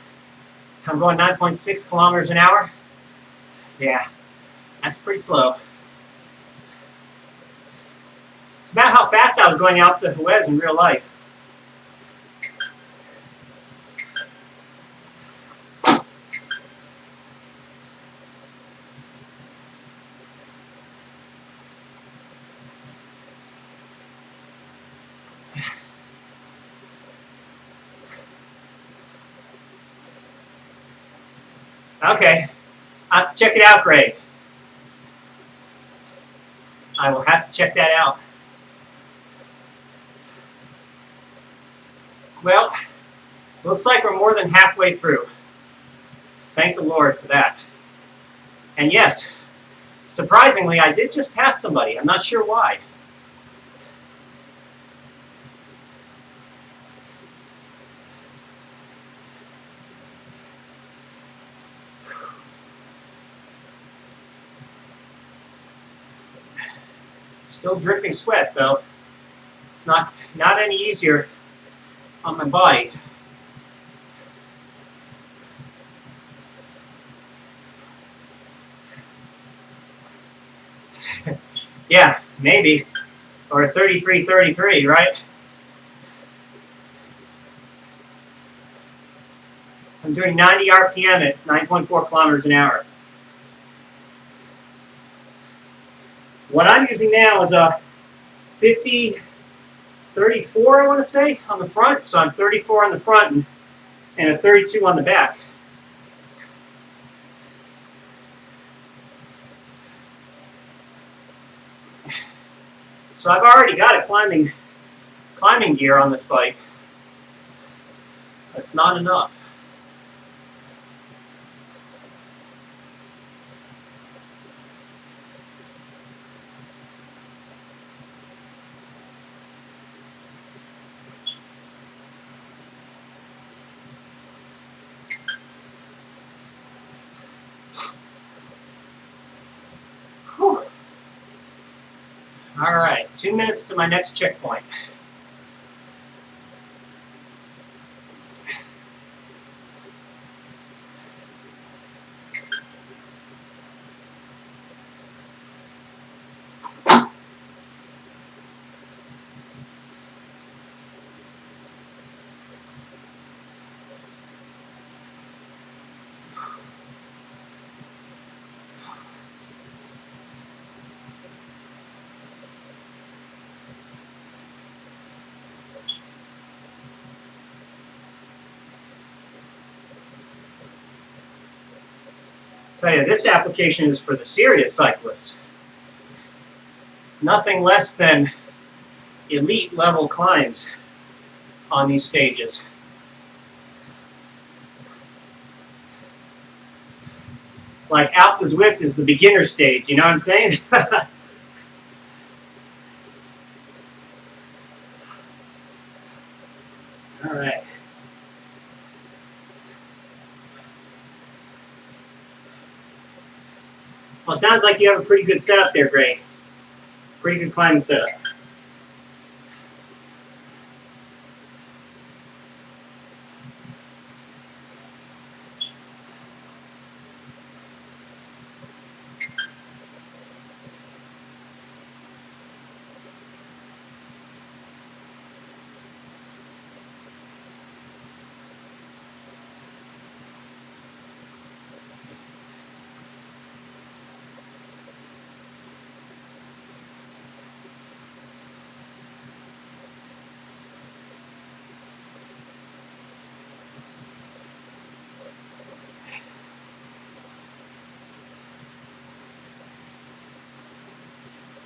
Speaker 1: I'm going 9.6 kilometers an hour. Yeah, that's pretty slow. It's about how fast I was going out to Juez in real life. Okay, I have to check it out, Greg. I will have to check that out. Well, looks like we're more than halfway through. Thank the Lord for that. And yes, surprisingly, I did just pass somebody. I'm not sure why. Still dripping sweat, though. It's not any easier on my body. Yeah, maybe. Or 33:33, right? I'm doing 90 RPM at 9.4 kilometers an hour. What I'm using now is a 50-34, I want to say, on the front. So I'm 34 on the front and a 32 on the back. So I've already got a climbing gear on this bike. That's not enough. Whew. All right, 2 minutes to my next checkpoint. Tell you, this application is for the serious cyclists. Nothing less than elite level climbs on these stages. Like Alp de Zwift is the beginner stage, you know what I'm saying? All right. Well, sounds like you have a pretty good setup there, Greg. Pretty good climbing setup.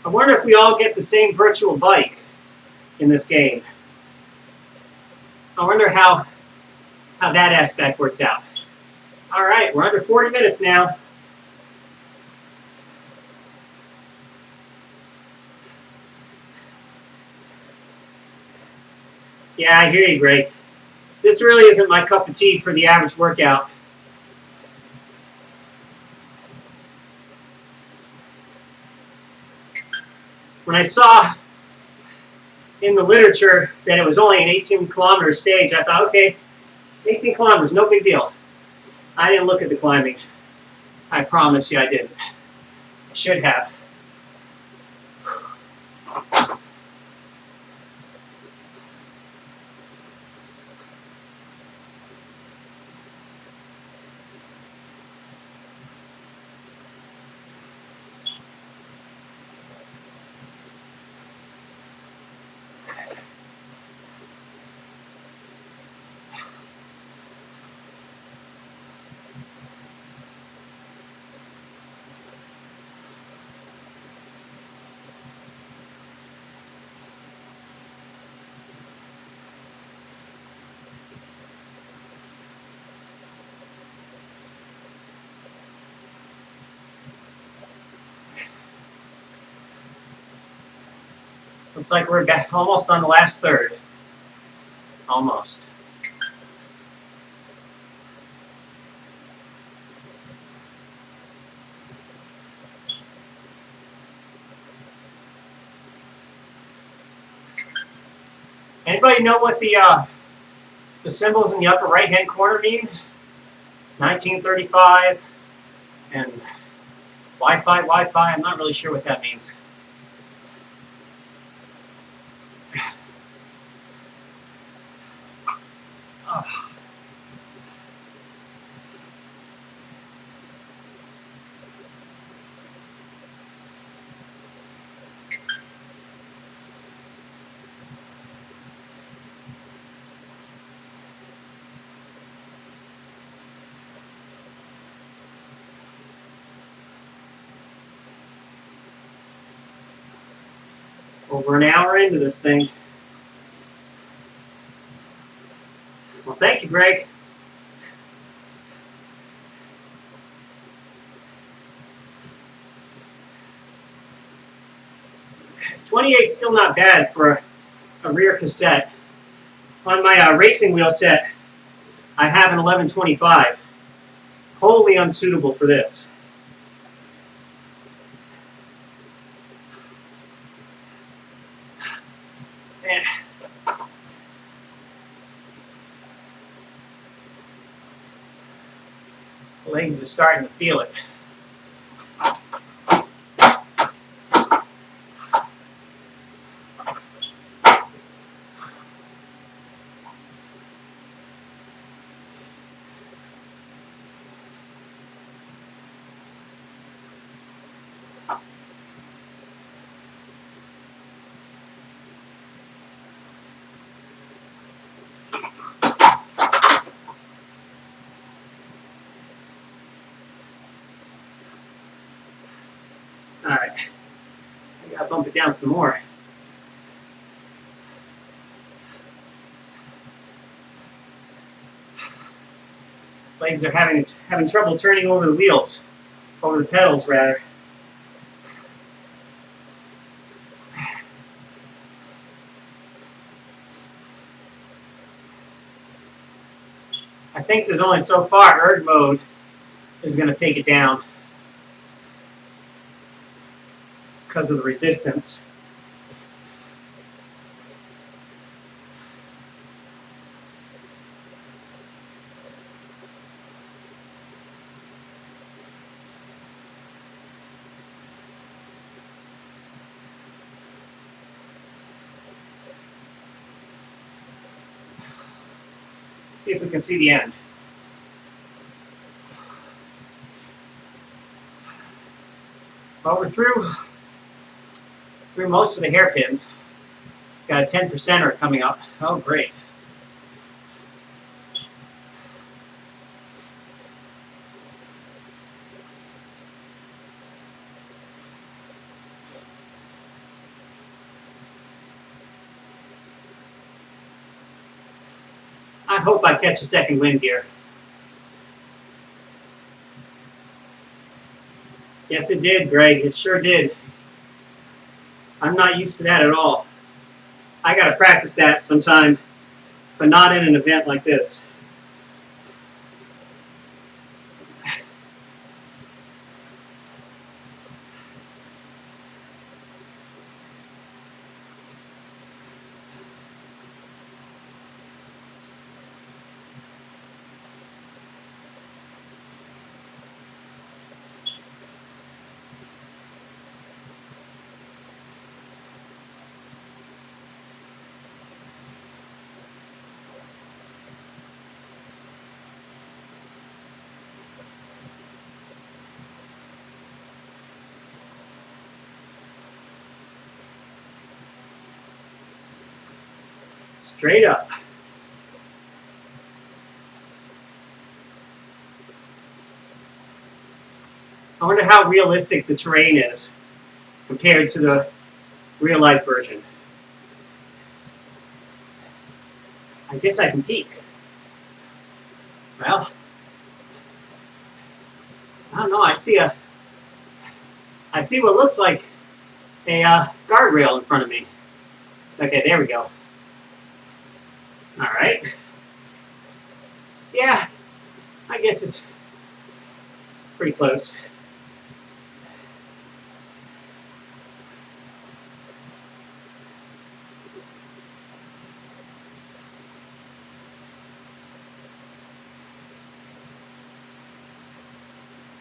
Speaker 2: I wonder if we all get the same virtual bike in this game. I wonder how that aspect works out. All right, we're under 40 minutes now. Yeah, I hear you, Greg. This really isn't my cup of tea for the average workout. When I saw in the literature that it was only an 18-kilometer stage, I thought, okay, 18 kilometers, no big deal. I didn't look at the climbing. I promise you I didn't. I should have. Looks like we're almost on the last third. Almost. Anybody know what the symbols in the upper right-hand corner mean? 1935 and Wi-Fi. I'm not really sure what that means. Oh. Well, we're an hour into this thing. Well, thank you, Greg. .28's still not bad for a rear cassette. On my racing wheel set, I have an 1125. Wholly unsuitable for this. Man. Legs are starting to feel it. All right, I gotta bump it down some more. Legs are having trouble turning over the wheels, over the pedals rather. I think there's only so far erg mode is going to take it down because of the resistance. Let's see if we can see the end. Well, we're through most of the hairpins. Got a 10%er coming up. Oh, great. I hope I catch a second wind here. Yes, it did, Greg. It sure did. I'm not used to that at all. I got to practice that sometime, but not in an event like this. Straight up. I wonder how realistic the terrain is compared to the real life version. I guess I can peek. Well, I don't know. I see what looks like a guardrail in front of me. Okay, there we go. All right. Yeah, I guess it's pretty close.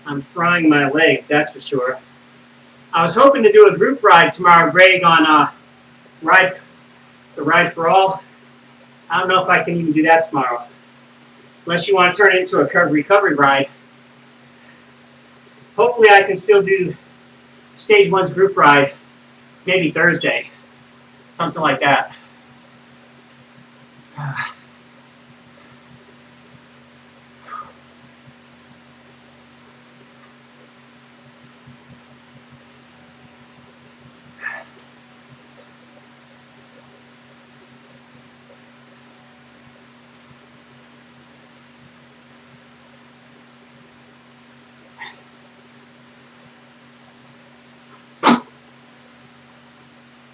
Speaker 2: I'm frying my legs, that's for sure. I was hoping to do a group ride tomorrow, Greg, on the Ride for All. I don't know if I can even do that tomorrow. Unless you want to turn it into a recovery ride. Hopefully I can still do Stage 1's group ride, maybe Thursday. Something like that.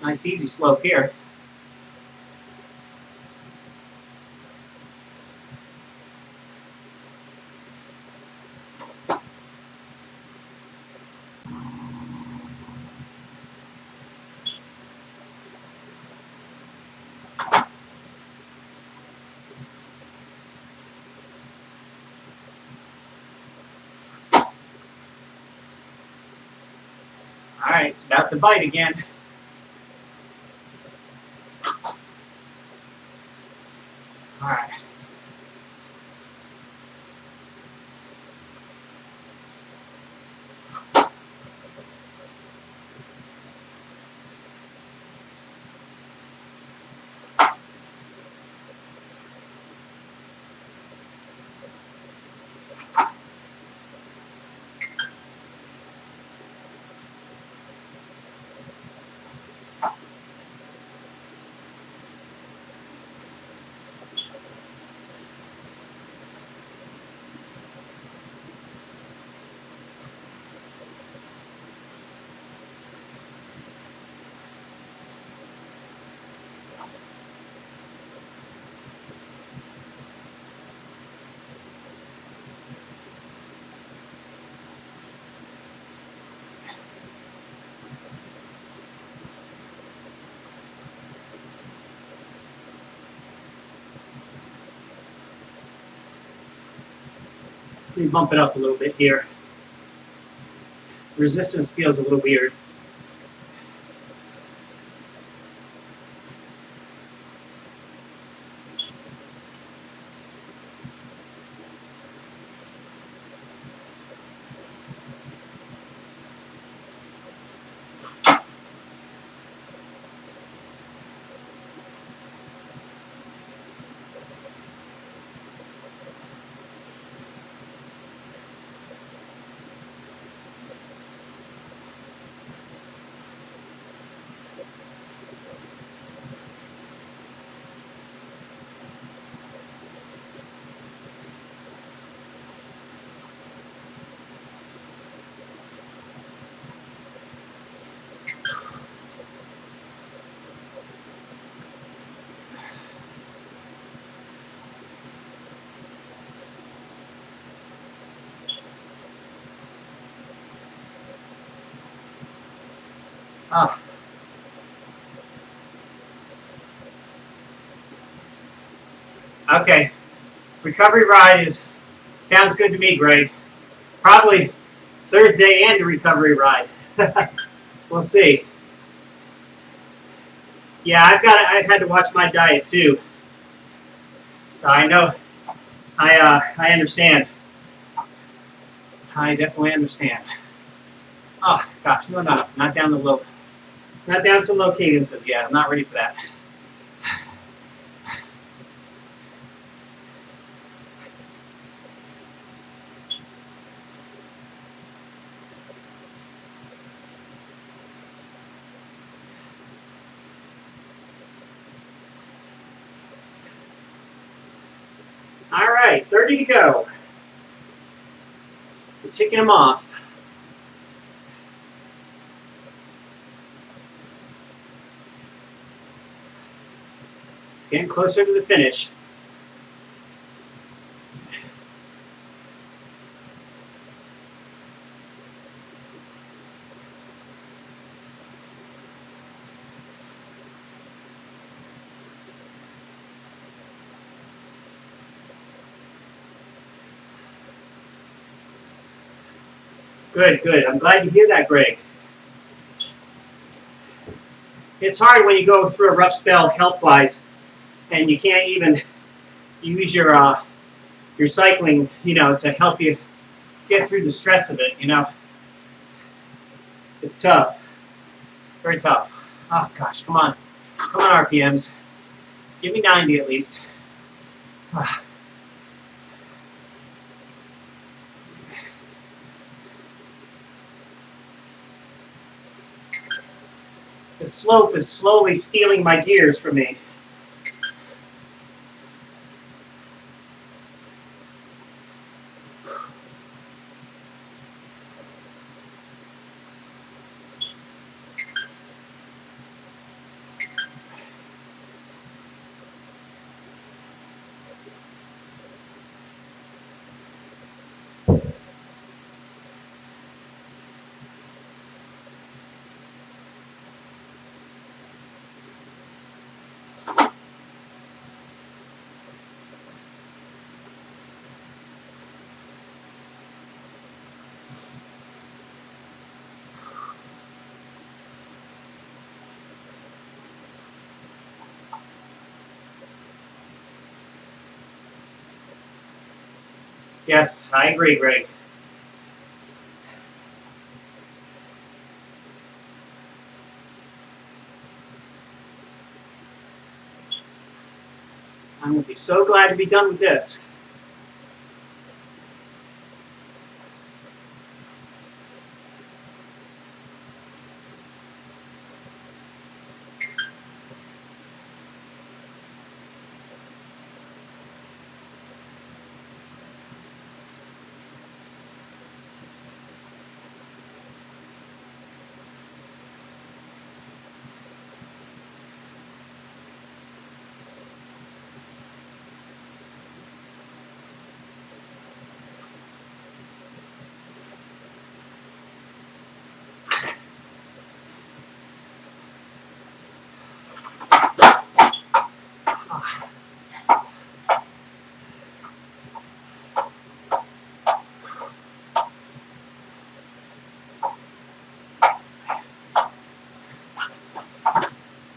Speaker 2: Nice easy slope here. All right, it's about to bite again. All right. Let me bump it up a little bit here. Resistance feels a little weird.
Speaker 1: Ah. Okay. Recovery ride sounds good to me, Greg. Probably Thursday and a recovery ride. We'll see. Yeah, I've had to watch my diet too. So I know. I understand. I definitely understand. Oh gosh, no, not down not down to low cadences yet. I'm not ready for that. All right, 30 to go. We're ticking them off. Getting closer to the finish. Good, good. I'm glad you hear that, Greg. It's hard when you go through a rough spell health-wise, and you can't even use your cycling, to help you get through the stress of it. It's tough, very tough. Oh gosh, come on, RPMs. Give me 90 at least. The slope is slowly stealing my gears from me. Yes, I agree, Greg. I'm going to be so glad to be done with this.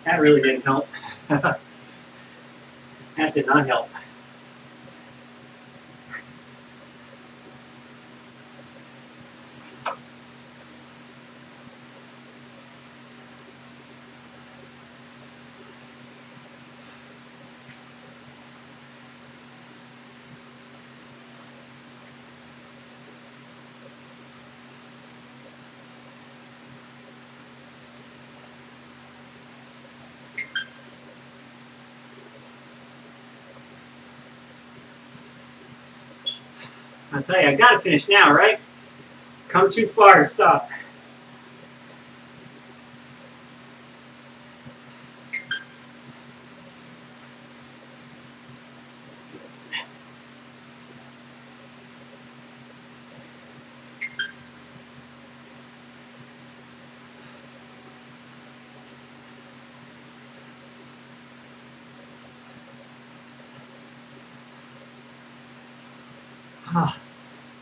Speaker 1: That really didn't help. That did not help. I'll tell you, I got to finish now, right? Come too far to stop.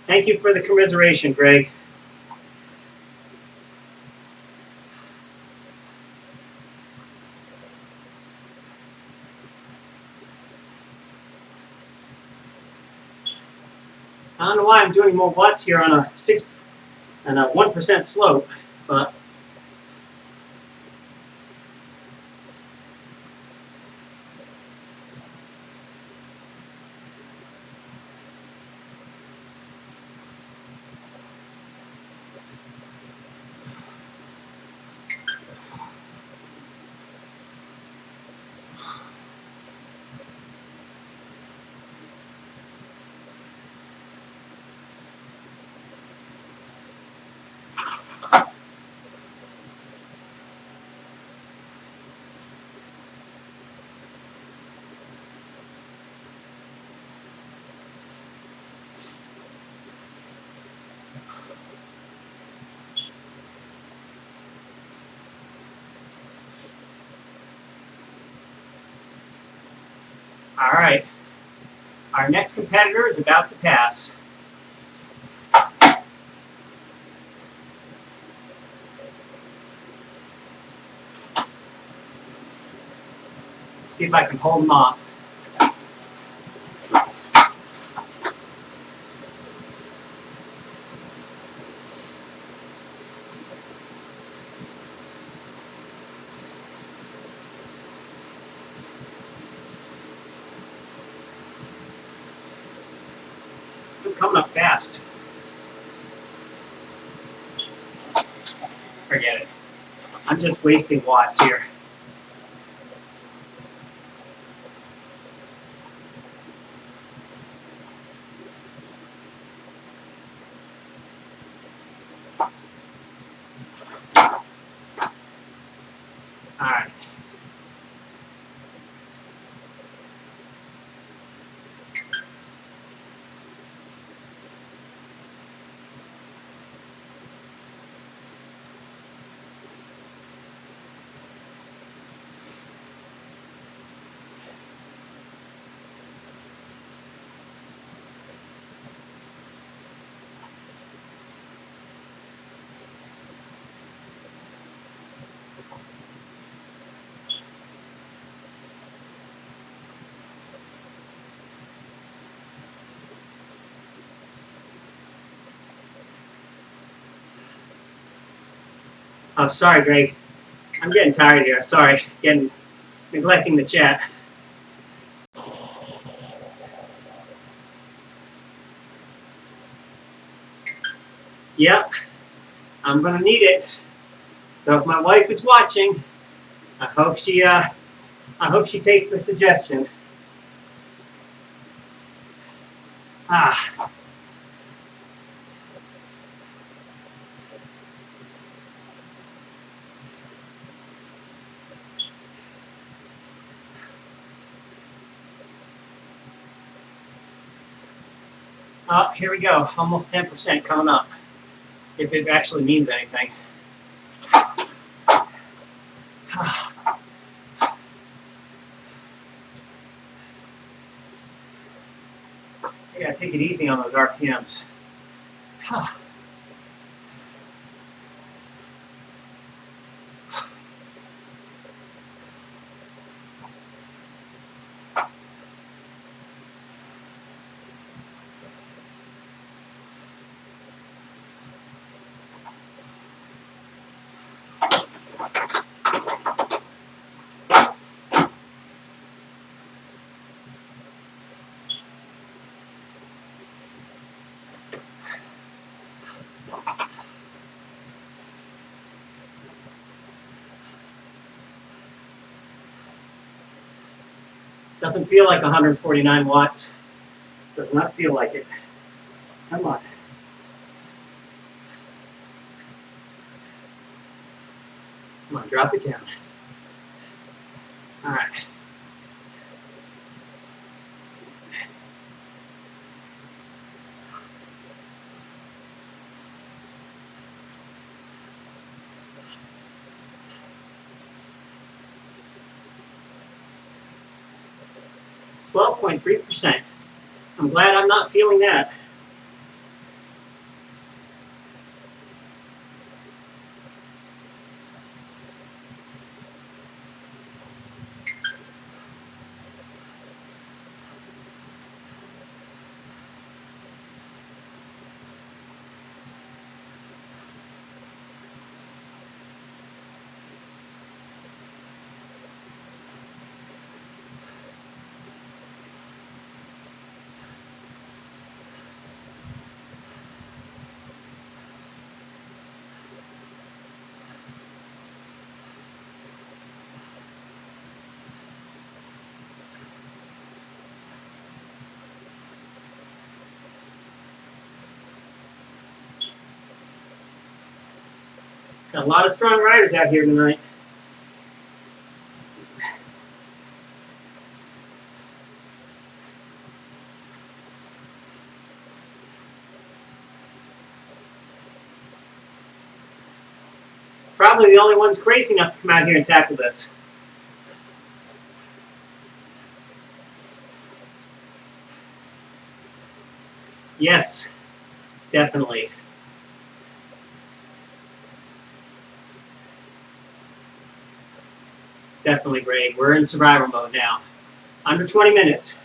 Speaker 2: Thank you for the commiseration, Greg. I don't know why I'm doing more watts here on a 1% slope, but all right. Our next competitor is about to pass. See if I can hold him off. Still coming up fast. Forget it. I'm just wasting watts here. All right. Oh, sorry, Greg. I'm getting tired here. Sorry, neglecting the chat. Yep, I'm gonna need it. So if my wife is watching, I hope she takes the suggestion. Ah. Oh, here we go. Almost 10% coming up. If it actually means anything. I gotta take it easy on those RPMs. Doesn't feel like 149 watts. Does not feel like it. Come on. Come on, drop it down. All right. %12.3%. I'm glad I'm not feeling that. Got a lot of strong riders out here tonight. Probably the only ones crazy enough to come out here and tackle this. Yes, definitely. Definitely great. We're in survival mode now. Under 20 minutes.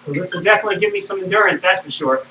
Speaker 2: Well, this will definitely give me some endurance, that's for sure.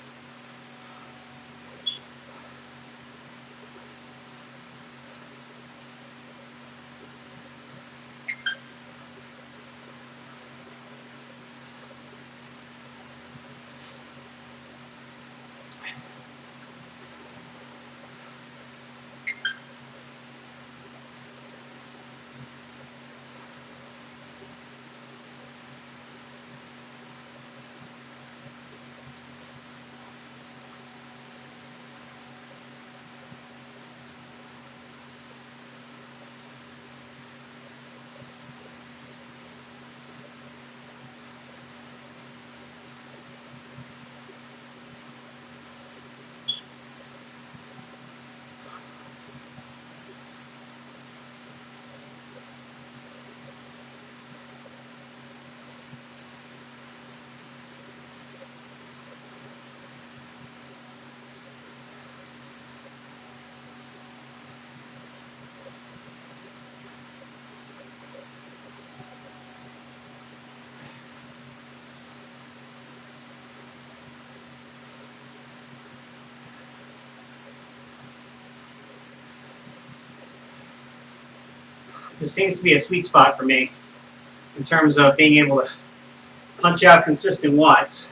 Speaker 2: This seems to be a sweet spot for me in terms of being able to punch out consistent watts.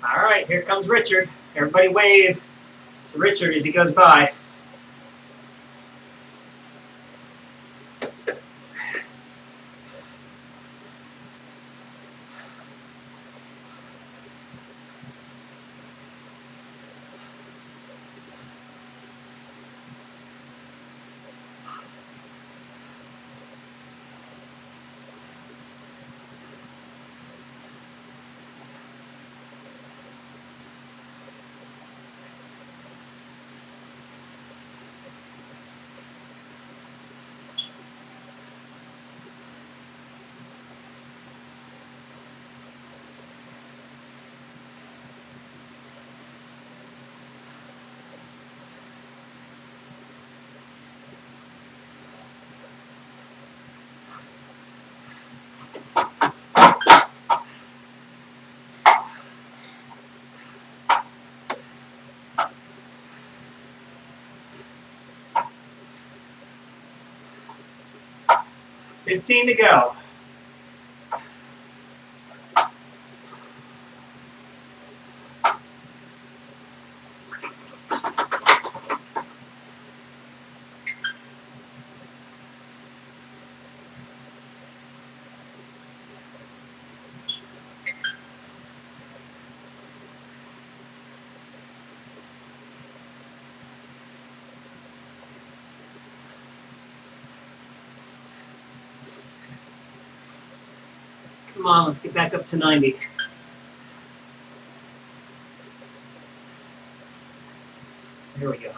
Speaker 2: All right, here comes Richard. Everybody wave to Richard as he goes by. 15 to go. Come on, let's get back up to 90. Here we go.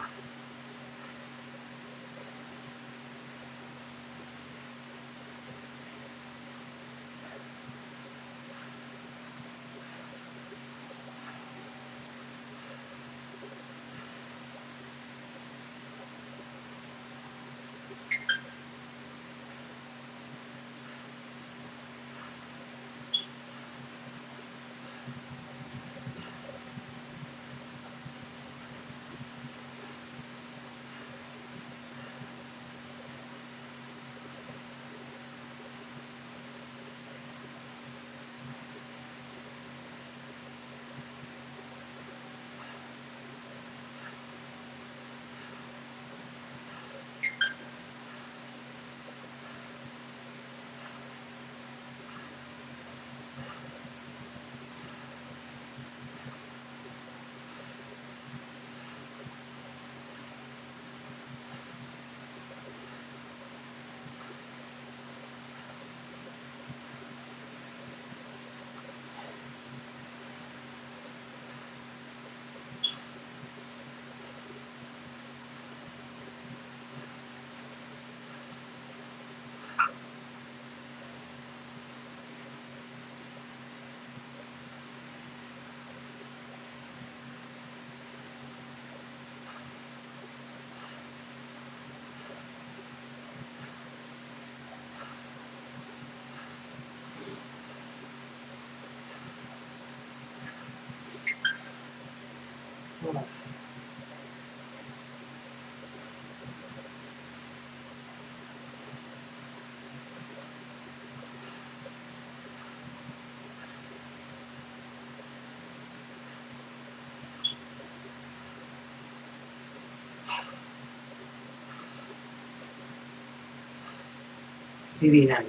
Speaker 2: See the end.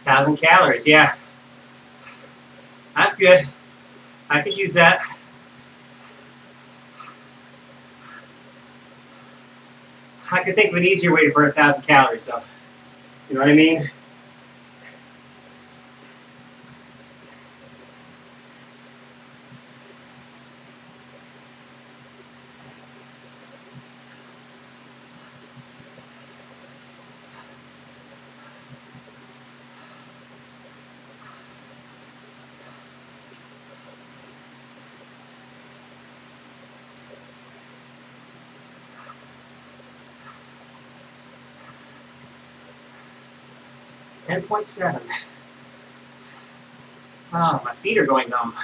Speaker 2: Thousand calories, yeah. That's good. I could use that. I could think of an easier way to burn 1,000 calories, though. You know what I mean? $10.7. Oh, my feet are going numb.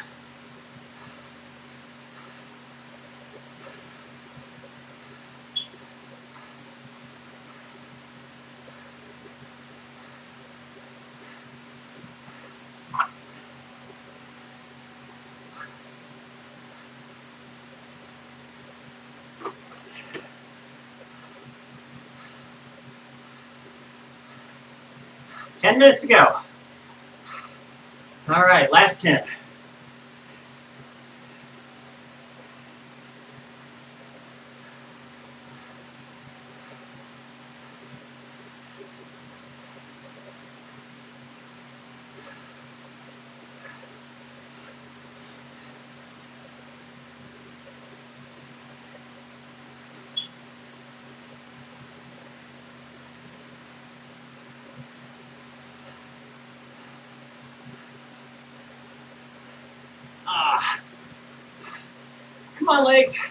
Speaker 2: 10 minutes to go. All right, last 10. Ah, come on, legs.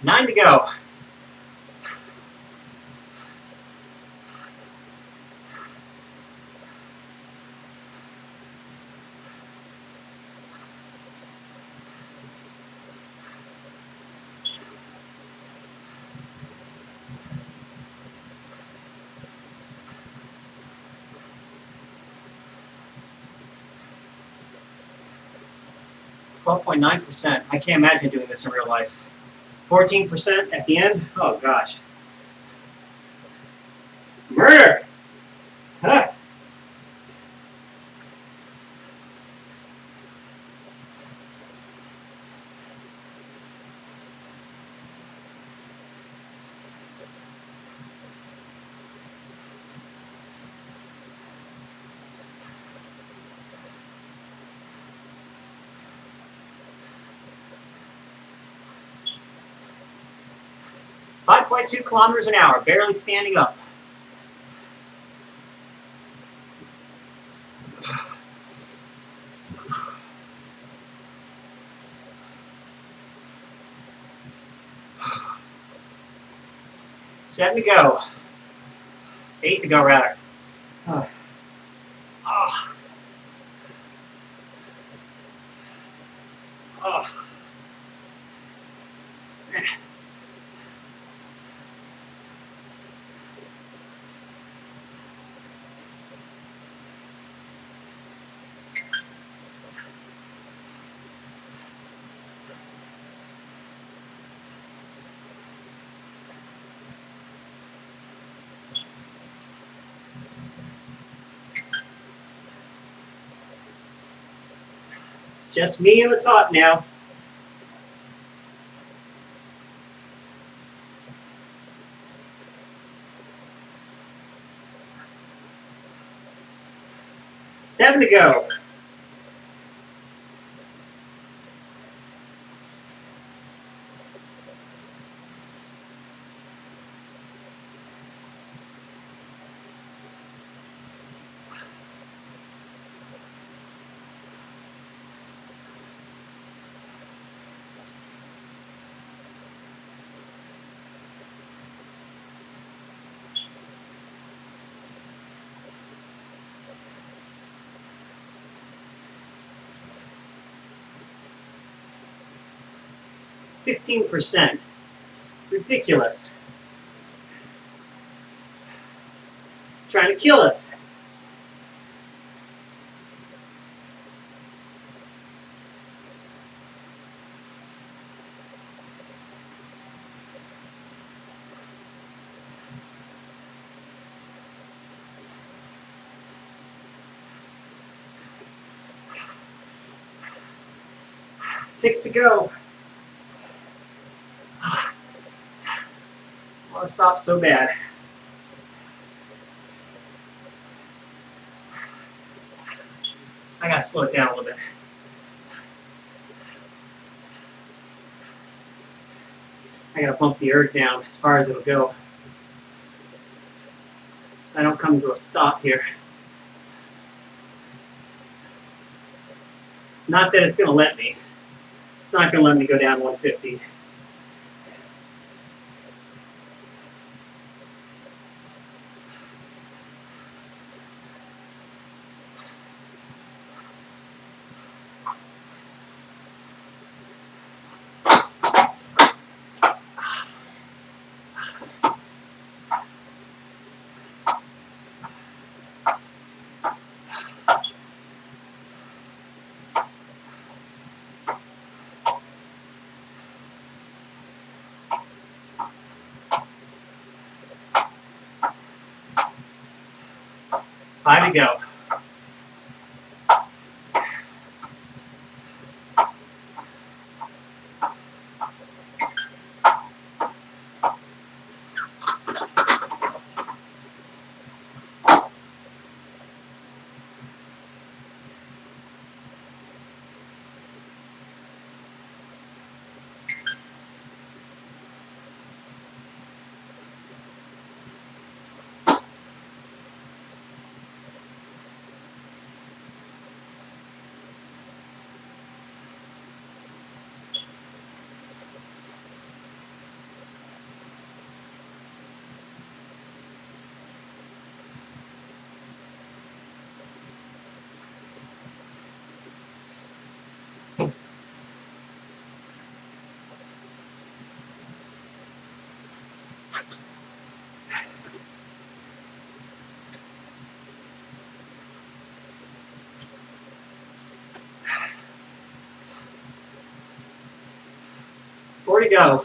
Speaker 2: Nine to go. %. I can't imagine doing this in real life. 14% at the end? Oh, gosh. Murder! Huh. .2 kilometers an hour, barely standing up. Seven to go. 8 to go, rather. Oh. Oh. Oh. 'Just me and the top now. Seven to go. %. Ridiculous. Trying to kill us. Six to go. I want to stop so bad. I gotta slow it down a little bit. I gotta bump the erg down as far as it'll go, so I don't come to a stop here. Not that it's gonna let me. It's not gonna let me go down 150. 5 to go. Four to go.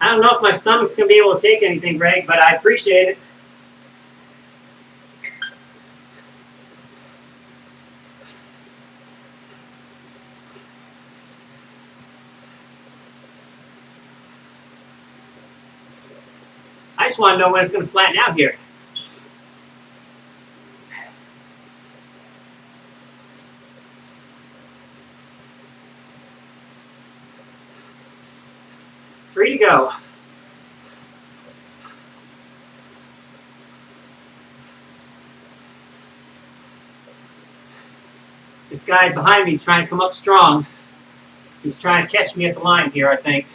Speaker 2: I don't know if my stomach's going to be able to take anything, Greg, but I appreciate it. I just want to know when it's going to flatten out here. Three to go. This guy behind me is trying to come up strong. He's trying to catch me at the line here, I think.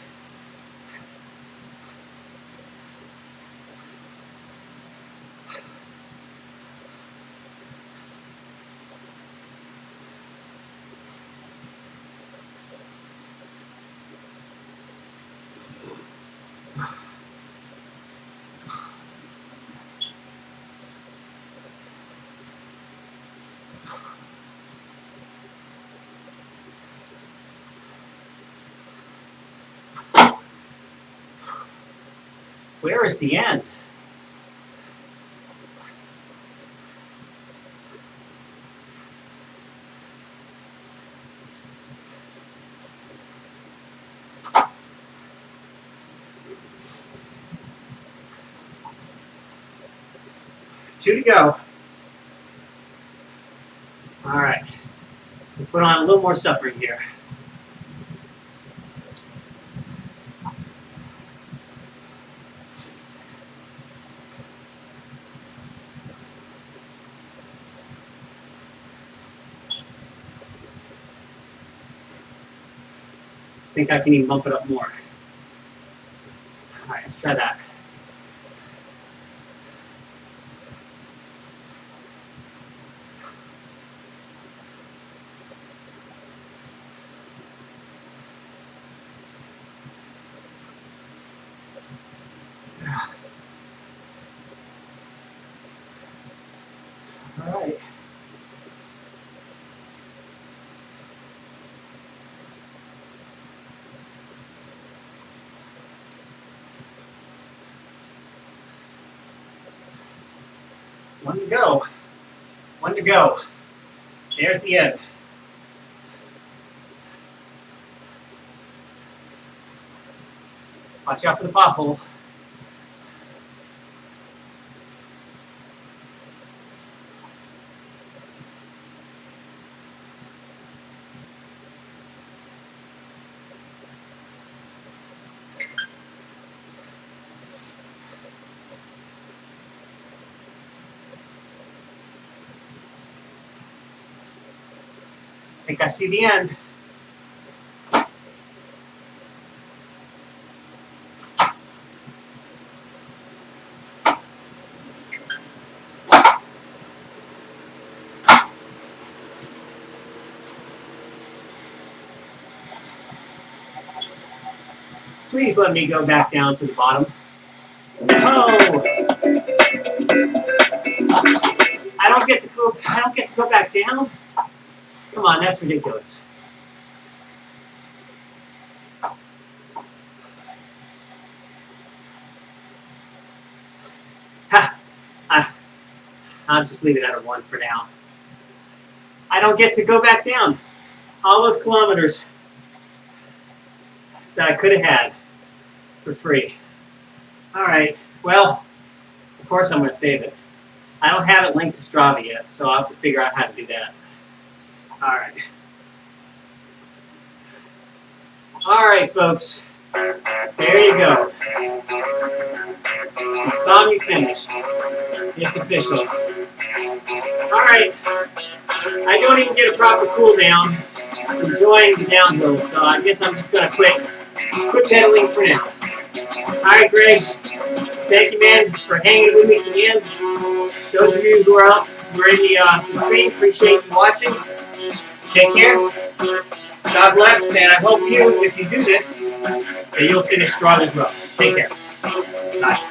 Speaker 2: Where is the end? Two to go. All right. We'll put on a little more suffering here. I think I can even bump it up more. All right, let's try that. All right. One to go. One to go. There's the end. Watch out for the pothole. think I see the end. Please let me go back down to the bottom. Oh! I don't get to go back down? Come on, that's ridiculous. Ha! I'll just leave it at a 1 for now. I don't get to go back down. All those kilometers that I could have had for free. All right, well, of course I'm going to save it. I don't have it linked to Strava yet, so I'll have to figure out how to do that. All right. All right, folks. There you go. The song you finished. It's official. All right. I don't even get a proper cool down. I'm enjoying the downhill, so I guess I'm just going to quit pedaling for now. All right, Greg. Thank you, man, for hanging with me to the end. Those of you who are in the stream, appreciate you watching. Take care. God bless, and I hope you, if you do this, that you'll finish strong as well. Take care. Bye.